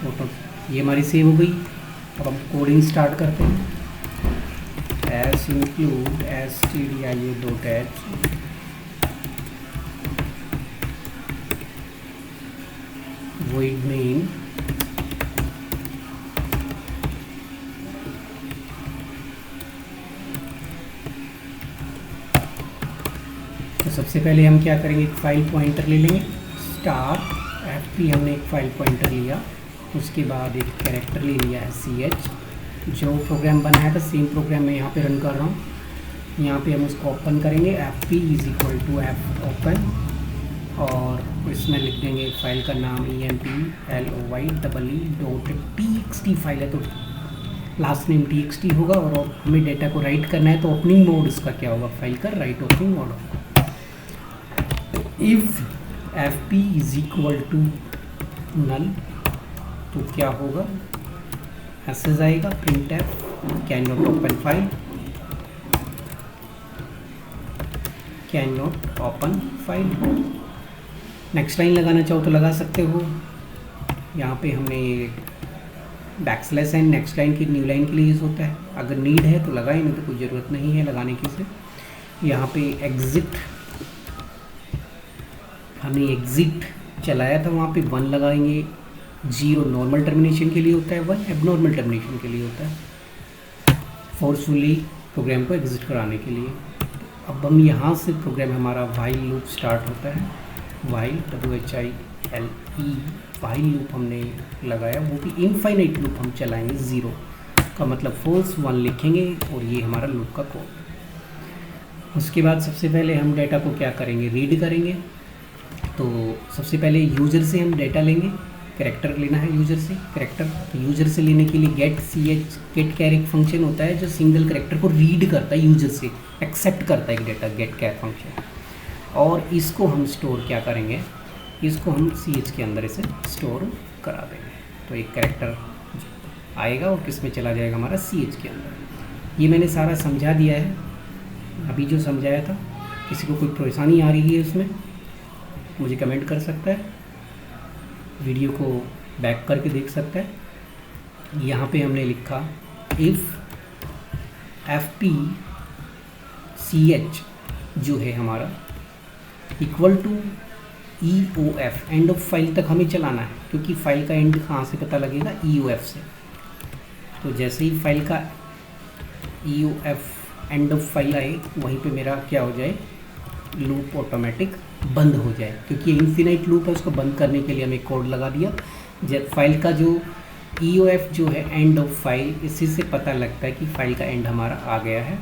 तो ये हमारी सेव हो गई। अब हम कोडिंग स्टार्ट करते हैं। S include stdio.h void main तो सबसे पहले हम क्या करेंगे, एक फाइल पॉइंटर ले लेंगे, स्टार fp हमने एक फाइल पॉइंटर लिया, उसके बाद एक कैरेक्टर ले लिया है ch, जो प्रोग्राम बनाया था सेम प्रोग्राम मैं यहाँ पे रन कर रहा हूँ। यहाँ पे हम उसको ओपन करेंगे, fp = f ओपन, और इसमें लिख देंगे फाइल का नाम employee.txt फाइल है तो लास्ट नेम txt होगा, और हमें डेटा को राइट करना है तो ओपनिंग मोड इसका क्या होगा, फाइल का राइट ओपनिंग मोड होगा। इफ fp = null तो क्या होगा, मैसेज आएगा printf can not open file, can not open file. Next line लगाना चाहो तो लगा सकते हो। यहाँ पे हमने बैकस्लैश एन नेक्स्ट लाइन की न्यू लाइन के लिए यूज़ होता है, अगर नीड है तो लगाएं, नहीं तो कोई ज़रूरत नहीं है लगाने की से। यहाँ पे एग्ज़िट हमने एग्ज़िट चलाया था, वहाँ पे 1 लगाएंगे, 0 नॉर्मल टर्मिनेशन के लिए होता है, 1 एबनॉर्मल टर्मिनेशन के लिए होता है, फोर्सफुली प्रोग्राम को एग्ज़िट कराने के लिए। अब हम यहाँ से प्रोग्राम हमारा वाइल लूप स्टार्ट होता है, वाइल WHILE वाइल लूप हमने लगाया, वो भी इनफाइनाइट लूप हम चलाएंगे, 0 का मतलब फोल्स, 1 लिखेंगे, और ये हमारा लूप का कोड। उसके बाद सबसे पहले हम डेटा को क्या करेंगे, रीड करेंगे। तो सबसे पहले यूज़र से हम डेटा लेंगे, कैरेक्टर लेना है यूज़र से, कैरेक्टर यूज़र से लेने के लिए गेट कैर एक फंक्शन होता है जो सिंगल कैरेक्टर को रीड करता है, यूज़र से एक्सेप्ट करता है डेटा, गेट कैर फंक्शन। और इसको हम स्टोर क्या करेंगे, इसको हम ch के अंदर इसे स्टोर करा देंगे, तो एक कैरेक्टर आएगा और किस में चला जाएगा, हमारा ch के अंदर। ये मैंने सारा समझा दिया है, अभी जो समझाया था। किसी को कोई परेशानी आ रही है उसमें मुझे कमेंट कर सकता है, वीडियो को बैक करके देख सकता है। यहाँ पे हमने लिखा इफ़ fp ch जो है हमारा equal to EOF, end of file तक हमें चलाना है, क्योंकि फाइल का एंड कहाँ से पता लगेगा, EOF से। तो जैसे ही फाइल का EOF एंड ऑफ फाइल आए, वहीं पे मेरा क्या हो जाए, लूप ऑटोमेटिक बंद हो जाए, क्योंकि इन्फिनाइट लूप है, उसको बंद करने के लिए हमें कोड लगा दिया। जब फाइल का जो EOF जो है एंड ऑफ फाइल, इसी से पता लगता है कि फाइल का एंड हमारा आ गया है,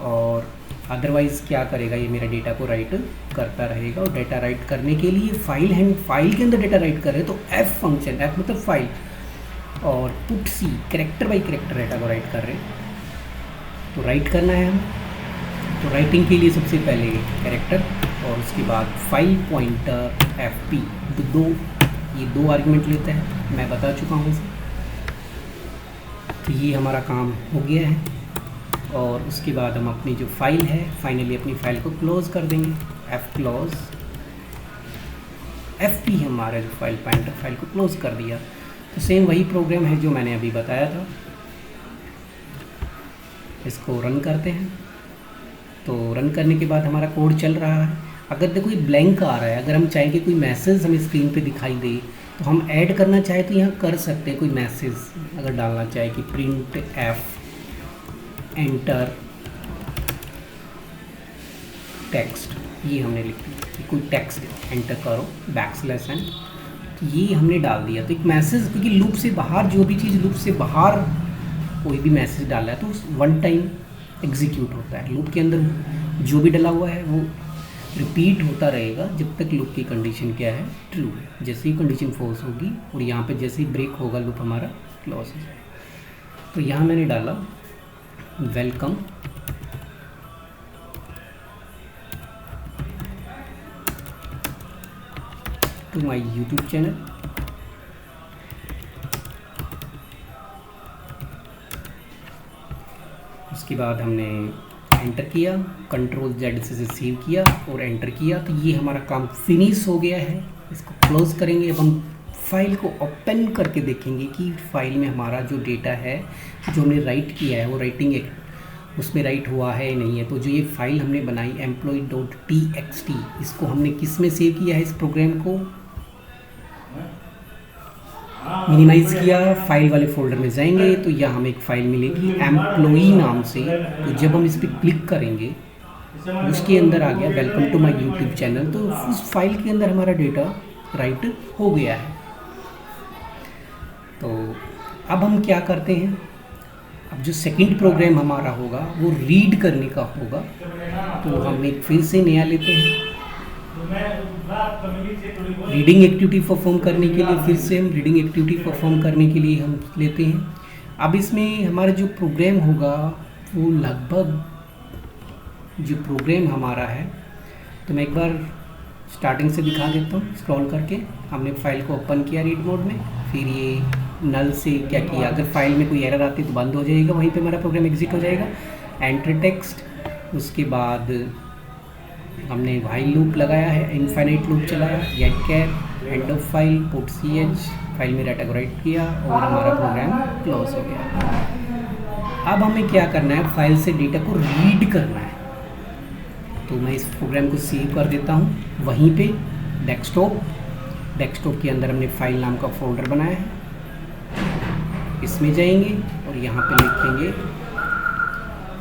और अदरवाइज़ क्या करेगा, ये मेरा डेटा को राइट करता रहेगा। और डेटा राइट करने के लिए फाइल के अंदर डेटा राइट कर रहे हैं तो f फंक्शन, f मतलब फाइल, और put c character by character data को राइट कर रहे हैं, तो राइट करना है हम। तो राइटिंग के लिए सबसे पहले कैरेक्टर और उसके बाद फाइल पॉइंटर fp, तो ये दो आर्गुमेंट लेता है, मैं बता चुका हूँ इसे। तो ये हमारा काम हो गया है, और उसके बाद हम अपनी जो फाइल है, फाइनली अपनी फाइल को क्लोज़ कर देंगे, f क्लोज, fp हमारा जो फाइल पॉइंटर फाइल को क्लोज़ कर दिया। तो सेम वही प्रोग्राम है जो मैंने अभी बताया था। इसको रन करते हैं, तो रन करने के बाद हमारा कोड चल रहा है। अगर देखो ये ब्लैंक आ रहा है, अगर हम चाहें कि कोई मैसेज हमें स्क्रीन पे दिखाई दे, तो हम ऐड करना चाहें तो यहाँ कर सकते हैं। कोई मैसेज अगर डालना चाहे कि प्रिंट f एंटर टेक्स्ट, ये हमने लिख दिया कि कोई टेक्स्ट एंटर करो \n, तो ये हमने डाल दिया। तो एक मैसेज, क्योंकि लूप से बाहर जो भी चीज़ लूप से बाहर कोई भी मैसेज डाला है तो वन टाइम एग्जीक्यूट होता है। लूप के अंदर जो भी डला हुआ है वो रिपीट होता रहेगा जब तक लूप की कंडीशन क्या है, ट्रू है। जैसे ही कंडीशन फॉल्स होगी और यहाँ पे जैसे ही ब्रेक होगा लूप हमारा क्लोज हो जाएगा। तो यहाँ मैंने डाला welcome to my YouTube channel. उसके बाद हमने एंटर किया, Ctrl+Z से सेव किया और एंटर किया। तो ये हमारा काम फिनिश हो गया है। इसको क्लोज करेंगे। अब हम फाइल को ओपन करके देखेंगे कि फाइल में हमारा जो डेटा है जो हमने राइट किया है वो राइटिंग उसमें राइट हुआ है नहीं है। तो जो ये फाइल हमने बनाई employee.txt, इसको हमने किस में सेव किया है, इस प्रोग्राम को मिनिमाइज़ किया, फाइल वाले फोल्डर में जाएंगे तो यहाँ हमें एक फ़ाइल मिलेगी एम्प्लॉई नाम से। तो जब हम इस पर क्लिक करेंगे उसके अंदर आ गया welcome to my YouTube channel. तो उस फाइल के अंदर हमारा डेटा राइट हो गया है। तो अब हम क्या करते हैं, अब जो सेकंड प्रोग्राम हमारा होगा वो रीड करने का होगा। तो हम एक फिर से नया लेते हैं, रीडिंग एक्टिविटी परफॉर्म करने के लिए फिर से हम रीडिंग एक्टिविटी परफॉर्म करने के लिए हम लेते हैं। अब इसमें हमारा जो प्रोग्राम होगा वो लगभग जो प्रोग्राम हमारा है, तो मैं एक बार स्टार्टिंग से दिखा देता हूँ। स्क्रॉल करके हमने फाइल को ओपन किया रीड मोड में, फिर ये नल से क्या किया, अगर फाइल में कोई एरर आती है तो बंद हो जाएगा, वहीं पे हमारा प्रोग्राम एग्जिट हो जाएगा। एंटर टेक्स्ट, उसके बाद हमने व्हाइल लूप लगाया है, इनफाइनाइट लूप चलाया, get char, end of file, put ch, file में डाटा को राइट किया और हमारा प्रोग्राम क्लोज हो गया। अब हमें क्या करना है, फाइल से डेटा को रीड करना है। तो मैं इस प्रोग्राम को सेव कर देता हूँ वहीं पे डेस्कटॉप के अंदर हमने फाइल नाम का फोल्डर बनाया है, इसमें जाएंगे और यहाँ पे लिखेंगे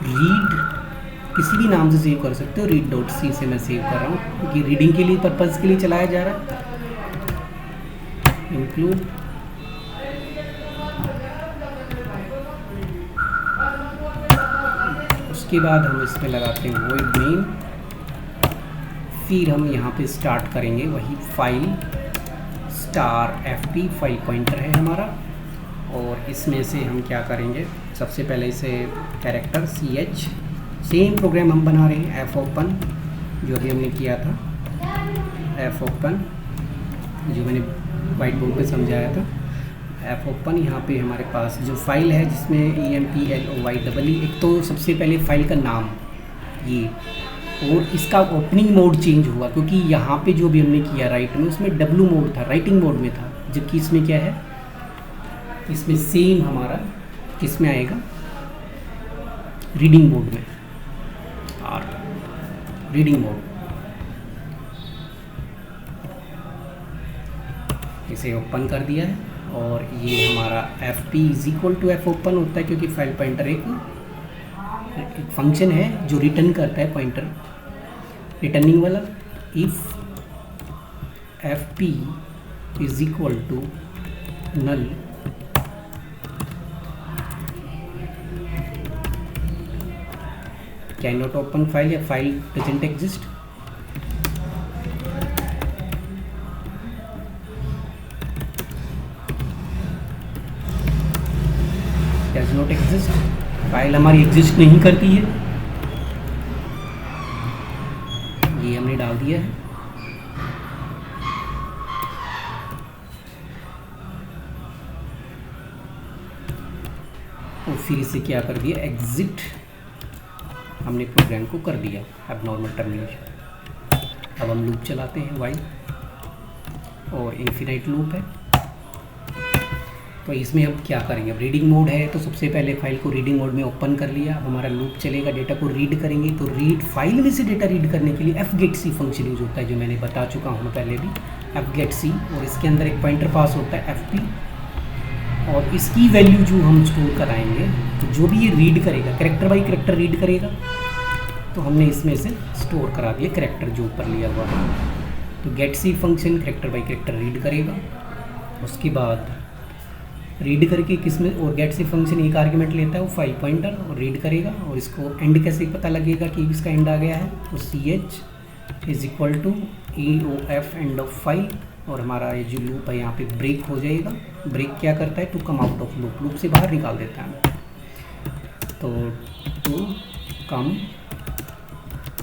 रीड, किसी भी नाम से सेव कर सकते हो, read.c से मैं सेव कर रहा हूँ क्योंकि रीडिंग के लिए पर्पज़ के लिए चलाया जा रहा है। इंक्लूड उसके बाद हम इसमें लगाते हैं void main, फिर हम यहाँ पे स्टार्ट करेंगे वही फाइल $fp फाइल पॉइंटर है हमारा। और इसमें से हम क्या करेंगे, सबसे पहले इसे कैरेक्टर ch, सेम प्रोग्राम हम बना रहे हैं fopen जो अभी हमने किया था, fopen जो मैंने वाइट बोर्ड पे समझाया था। fopen यहाँ पे हमारे पास जो फाइल है जिसमें employee, एक तो सबसे पहले फाइल का नाम ये, और इसका ओपनिंग मोड चेंज हुआ क्योंकि यहाँ पे जो भी हमने किया राइट में उसमें W मोड था, राइटिंग मोड में था, जबकि इसमें क्या है, इसमें सेम हमारा किस में आएगा, रीडिंग मोड में। और रीडिंग मोड इसे ओपन कर दिया है और ये हमारा fp =fopen होता है क्योंकि फाइल पॉइंटर एक फंक्शन है जो रिटर्न करता है पॉइंटर, रिटर्निंग वाला। If fp =null can not open file या file doesn't exist. Does not exist, file हमारी एग्जिस्ट नहीं करती है, ये हमने डाल दिया है। और फिर इसे क्या कर दिया, एग्जिट हमने प्रोग्राम को कर दिया, अब नॉर्मल टर्मिनेशन। अब हम लूप चलाते हैं वाइल, और इन्फिनाइट लूप है। तो इसमें हम क्या करेंगे, अब रीडिंग मोड है तो सबसे पहले फाइल को रीडिंग मोड में ओपन कर लिया। अब हमारा लूप चलेगा, डेटा को रीड करेंगे। तो रीड फाइल में से डेटा रीड करने के लिए fgetc फंक्शन यूज होता है जो मैंने बता चुका हूँ पहले भी, fgetc। और इसके अंदर एक पॉइंटर पास होता है fp, और इसकी वैल्यू जो हम स्टोर कराएंगे, तो जो भी ये रीड करेगा कैरेक्टर बाई कैरेक्टर रीड करेगा। तो हमने इसमें से स्टोर करा दिया कैरेक्टर जो ऊपर लिया हुआ है। तो get C function character by character read करेगा, उसके बाद रीड करके किसमें, और गेट सी फंक्शन एक आर्ग्यूमेंट लेता है वो फाइल पॉइंटर, और रीड करेगा। और इसको एंड कैसे पता लगेगा कि इसका एंड आ गया है, तो C H is equal to E O F end of file, और हमारा ये जो लूप है यहाँ पे ब्रेक हो जाएगा। ब्रेक क्या करता है, to come out of loop, loop से बाहर निकाल देता है। तो to come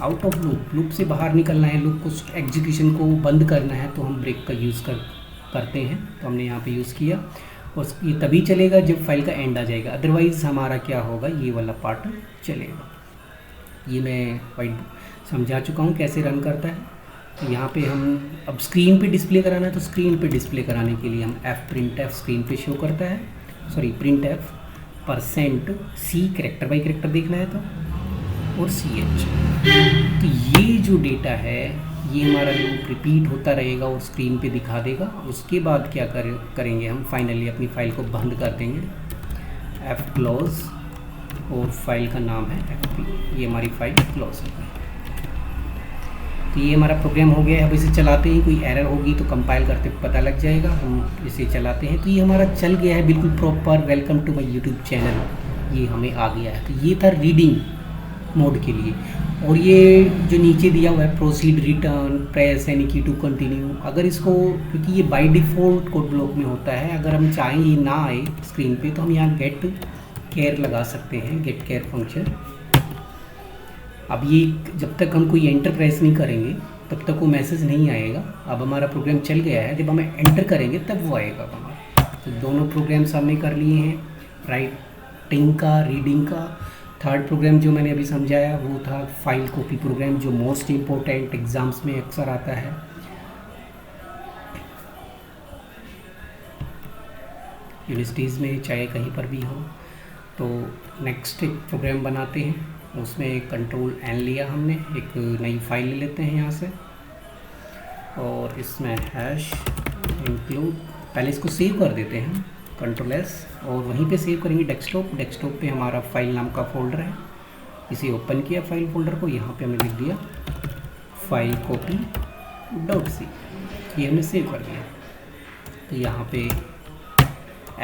out of loop, loop से बाहर निकलना है, लूप को एग्जीक्यूशन को बंद करना है, तो हम ब्रेक का यूज़ करते हैं। तो हमने यहाँ पे यूज़ किया, और ये तभी चलेगा जब फाइल का एंड आ जाएगा, अदरवाइज़ हमारा क्या होगा, ये वाला पार्ट चलेगा। ये मैं वाइट समझा चुका हूँ कैसे रन करता है। तो यहाँ पे हम अब स्क्रीन पे डिस्प्ले कराना है, तो स्क्रीन पे डिस्प्ले कराने के लिए हम एफ प्रिंट एफ स्क्रीन पे शो करता है, sorry print F % C character by character देखना है तो, और सी एच। तो ये जो डेटा है ये हमारा लूप रिपीट होता रहेगा और स्क्रीन पे दिखा देगा। उसके बाद क्या करेंगे हम, फाइनली अपनी फ़ाइल को बंद कर देंगे, एफ क्लोज, और फाइल का नाम है एफ पी, ये हमारी फाइल क्लोज है। तो ये हमारा प्रोग्राम हो गया है। अब इसे चलाते ही कोई एरर होगी तो कंपाइल करते पता लग जाएगा। हम इसे चलाते हैं तो ये हमारा चल गया है बिल्कुल proper. Welcome to my YouTube channel, ये हमें आ गया है। तो ये था रीडिंग मोड के लिए। और ये जो नीचे दिया हुआ है प्रोसीड रिटर्न प्रेस एनी की टू कंटिन्यू, अगर इसको, क्योंकि ये बाय डिफ़ॉल्ट कोड ब्लॉक में होता है, अगर हम चाहें ये ना आए स्क्रीन पे तो हम यहाँ गेट केयर लगा सकते हैं, गेट केयर फंक्शन। अब ये जब तक हम कोई एंटर प्रेस नहीं करेंगे तब तक वो मैसेज नहीं आएगा। अब हमारा प्रोग्राम चल गया है, जब हमें एंटर करेंगे तब वो आएगा हमारा। तो दोनों प्रोग्राम्स हमने कर लिए हैं, राइटिंग का, रीडिंग का। थर्ड प्रोग्राम जो मैंने अभी समझाया वो था फाइल कॉपी प्रोग्राम, जो मोस्ट इम्पोर्टेंट एग्ज़ाम्स में अक्सर आता है। यूनिवर्सिटीज़ में चाहे कहीं पर भी हो। तो नेक्स्ट एक प्रोग्राम बनाते हैं, उसमें कंट्रोल एन लिया हमने, एक नई फाइल ले लेते हैं यहाँ से, और इसमें हैश इंक्लूड, पहले इसको सेव कर देते हैं कंट्रोल एस, और वहीं पे सेव करेंगे डेस्कटॉप। डेस्कटॉप पे हमारा फाइल नाम का फोल्डर है, इसे ओपन किया फाइल फोल्डर को, यहाँ पे हमने लिख दिया फाइल कॉपी .c, ये हमने सेव कर दिया। तो यहाँ पे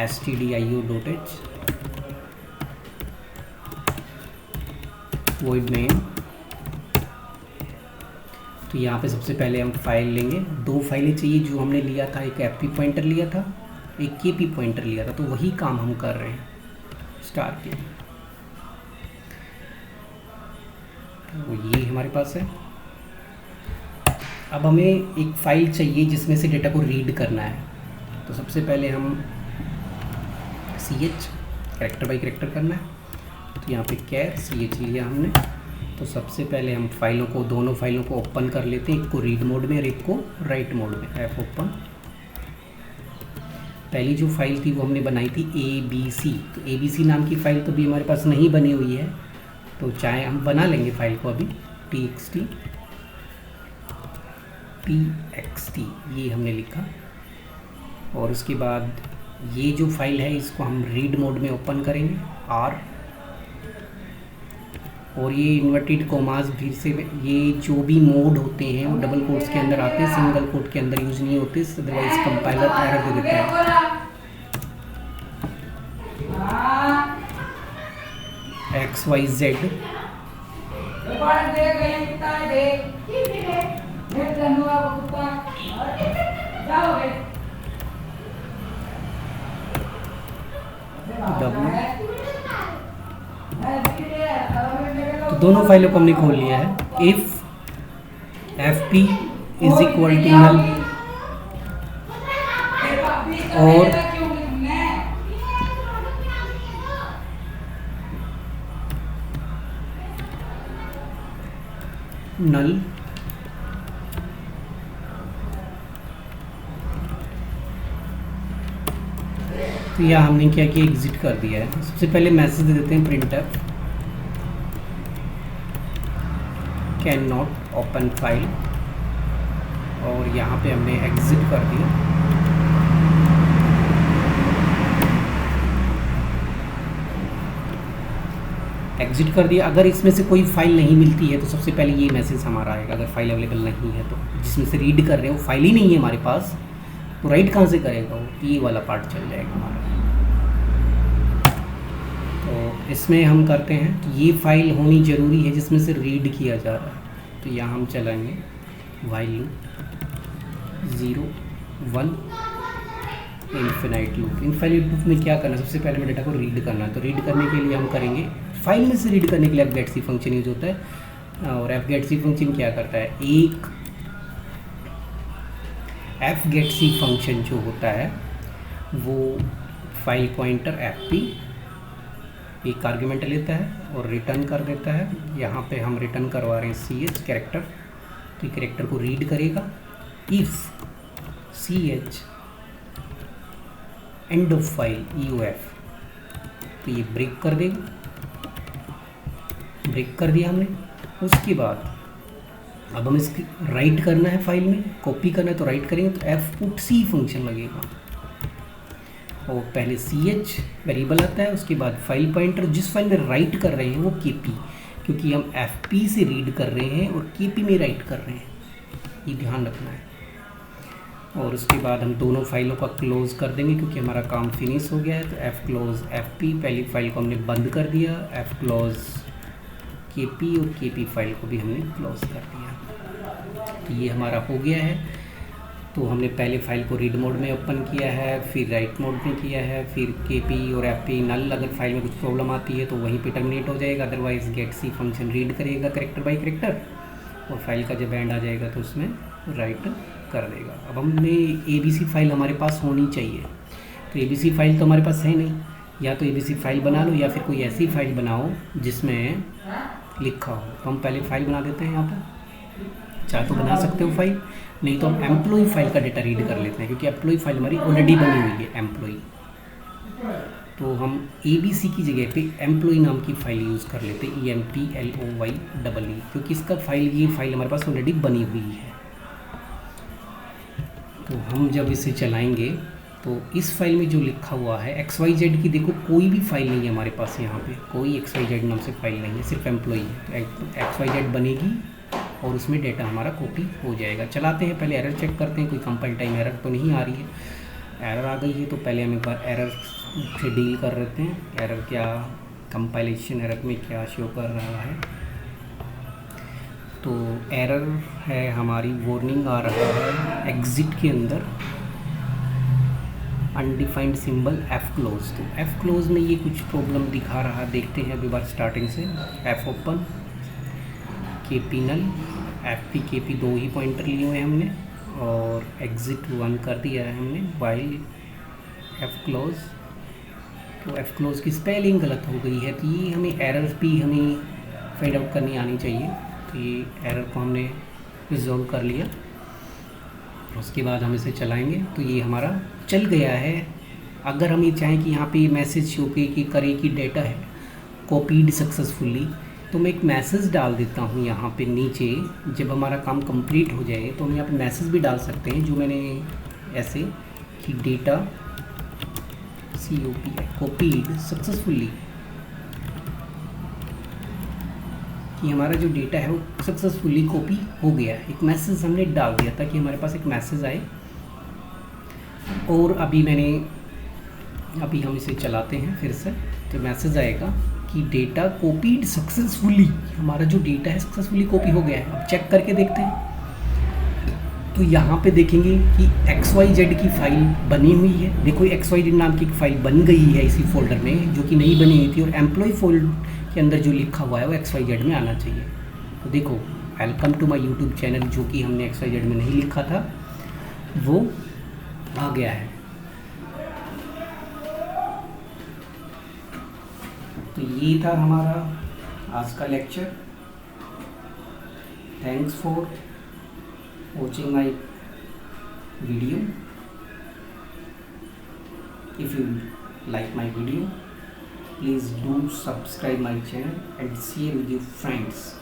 stdio.h void name। तो यहाँ पे सबसे पहले हम फाइल लेंगे, दो फाइलें चाहिए जो हमने लिया था, एक एफ पी पॉइंटर लिया था, एक के पी पॉइंटर लिया था, तो वही काम हम कर रहे हैं स्टार के। तो ये हमारे पास है। अब हमें एक फ़ाइल चाहिए जिसमें से डेटा को रीड करना है। तो सबसे पहले हम C H character by character करना है। तो यहाँ पे कैर सी एच लिया हमने। तो सबसे पहले हम फाइलों को, दोनों फाइलों को ओपन कर लेते हैं, एक को रीड मोड में और एक को राइट मोड में। एफ ओपन, पहली जो फाइल थी वो हमने बनाई थी ABC। तो ABC नाम की फ़ाइल तो भी हमारे पास नहीं बनी हुई है, तो चाहे हम बना लेंगे फाइल को अभी। txt ये हमने लिखा, और उसके बाद ये जो फाइल है इसको हम रीड मोड में ओपन करेंगे R, और ये इन्वर्टेड कोमास फिर से, ये जो भी मोड होते हैं वो डबल कोट्स के अंदर आते हैं, सिंगल कोट के अंदर यूज नहीं होते, अदरवाइज कंपाइलर एरर दे देता है। XYZ तो दोनों फाइलों को हमने खोल लिया है। If fp is equal to null और नल, तो यह हमने क्या किया, एग्जिट कर दिया है। सबसे पहले मैसेज दे देते हैं print F can not open file, और यहाँ पे हमने एग्जिट कर दिया। एग्जिट कर दिया। अगर इसमें से कोई फाइल नहीं मिलती है तो सबसे पहले ये मैसेज हमारा आएगा, अगर फाइल अवेलेबल नहीं है तो, जिसमें से रीड कर रहे हैं वो फाइल ही नहीं है हमारे पास, तो राइट कहाँ से करेगा वो, ये वाला पार्ट चल जाएगा हमारा। तो इसमें हम करते हैं कि ये फाइल होनी ज़रूरी है जिसमें से रीड किया जा रहा है। तो यहाँ हम चलाएंगे while loop 0 1 infinite loop. Infinite loop में क्या करना है, सबसे पहले हमें डेटा को रीड करना है। तो रीड करने के लिए हम करेंगे, फाइल में से रीड करने के लिए fgetc फंक्शन यूज होता है। और fgetc फंक्शन क्या करता है, एक fgetc फंक्शन जो होता है वो फाइल पॉइंटर fp एक आर्ग्यूमेंट लेता है और रिटर्न कर देता है। यहाँ पे हम रिटर्न करवा रहे हैं ch कैरेक्टर, तो कैरेक्टर को रीड करेगा। If ch and of file uf, तो ये ब्रेक कर देगा, ब्रेक कर दिया हमने। उसके बाद अब हम इसकी राइट करना है, फाइल में कॉपी करना है तो राइट करेंगे तो fputc फंक्शन लगेगा। और पहले ch वेरिएबल आता है, उसके बाद फाइल पॉइंटर, जिस फाइल में राइट कर रहे हैं वो kp, क्योंकि हम fp से रीड कर रहे हैं और kp में राइट कर रहे हैं, ये ध्यान रखना है। और उसके बाद हम दोनों फाइलों का क्लोज़ कर देंगे क्योंकि हमारा काम फिनिश हो गया है। तो f क्लोज fp, पहली फाइल को हमने बंद कर दिया, f क्लोज kp और kp फाइल को भी हमने क्लोज कर दिया। तो ये हमारा हो गया है। तो हमने पहले फाइल को रीड मोड में ओपन किया है, फिर राइट मोड में किया है, फिर kp और fp नल, अगर फाइल में कुछ प्रॉब्लम आती है तो वहीं पे टर्मिनेट हो जाएगा, अदरवाइज getc फंक्शन रीड करेगा कैरेक्टर बाय कैरेक्टर और फाइल का जब एंड आ जाएगा तो उसमें राइट कर देगा। अब हमने abc फाइल हमारे पास होनी चाहिए, तो abc फाइल तो हमारे पास है नहीं, या तो abc फाइल बना लो या फिर कोई ऐसी फाइल बनाओ जिसमें लिखा हो। तो हम पहले फाइल बना देते हैं यहाँ पर, चाहे तो बना सकते हो फाइल, नहीं तो हम एम्प्लॉय फाइल का डेटा रीड कर लेते हैं क्योंकि एम्प्लॉय फाइल हमारी ऑलरेडी बनी हुई है एम्प्लॉय। तो हम abc की जगह पे एम्प्लॉय नाम की फाइल यूज़ कर लेते हैं, employee, क्योंकि इसका फाइल, ये फाइल हमारे पास ऑलरेडी बनी हुई है। तो हम जब इसे चलाएंगे तो इस फाइल में जो लिखा हुआ है XYZ की, देखो कोई भी फाइल नहीं है हमारे पास, यहाँ पे कोई XYZ नाम से फाइल नहीं है, सिर्फ एम्प्लॉय है। तो XYZ बनेगी और उसमें डेटा हमारा कॉपी हो जाएगा। चलाते हैं, पहले एरर चेक करते हैं, कोई कंपाइल टाइम एरर तो नहीं आ रही है। एरर आ गई है तो पहले हम एक बार एरर से डील कर लेते हैं। एरर क्या, कंपाइलेशन एरर में क्या शो कर रहा है, तो एरर है हमारी, वार्निंग आ रहा है एग्जिट के अंदर अनडिफाइंड सिंबल f क्लोज। तो f क्लोज में ये कुछ प्रॉब्लम दिखा रहा, देखते हैं अभी बार स्टार्टिंग से। f ओपन, kp नल, fp kp दो ही पॉइंटर लिए हुए हैं हमने और एग्जिट 1 कर दिया है हमने, वाइल f क्लोज। तो f क्लोज की स्पेलिंग गलत हो गई है, तो ये हमें एरर भी हमें फाइंड आउट करनी आनी चाहिए। तो ये एरर को हमने रिजॉल्व कर लिया। उसके बाद हम इसे चलाएंगे तो ये हमारा चल गया है। अगर हम ये चाहें कि यहाँ पे मैसेज शो कि करे कि डेटा है कॉपीड सक्सेसफुली, तो मैं एक मैसेज डाल देता हूँ यहाँ पे नीचे। जब हमारा काम कंप्लीट हो जाए तो हम यहाँ पे मैसेज भी डाल सकते हैं, जो मैंने ऐसे कि डेटा कॉपीड सक्सेसफुली, कि हमारा जो डेटा है वो सक्सेसफुली कॉपी हो गया है। एक मैसेज हमने डाल दिया ताकि हमारे पास एक मैसेज आए। और अभी हम इसे चलाते हैं फिर से, तो मैसेज आएगा कि डेटा कॉपीड सक्सेसफुली, हमारा जो डेटा है सक्सेसफुली कॉपी हो गया है। अब चेक करके देखते हैं तो यहाँ पे देखेंगे कि XYZ की फाइल बनी हुई है। देखो XYZ नाम की एक फाइल बन गई है इसी फोल्डर में, जो कि नहीं बनी हुई थी, और एम्प्लॉय फोल्डर के अंदर जो लिखा हुआ है वो XYZ में आना चाहिए। तो देखो welcome to my YouTube channel, जो कि हमने XYZ में नहीं लिखा था वो आ गया है। तो ये था हमारा आज का lecture. Thanks for watching my video. If you like my video, please do subscribe my channel and share with your friends.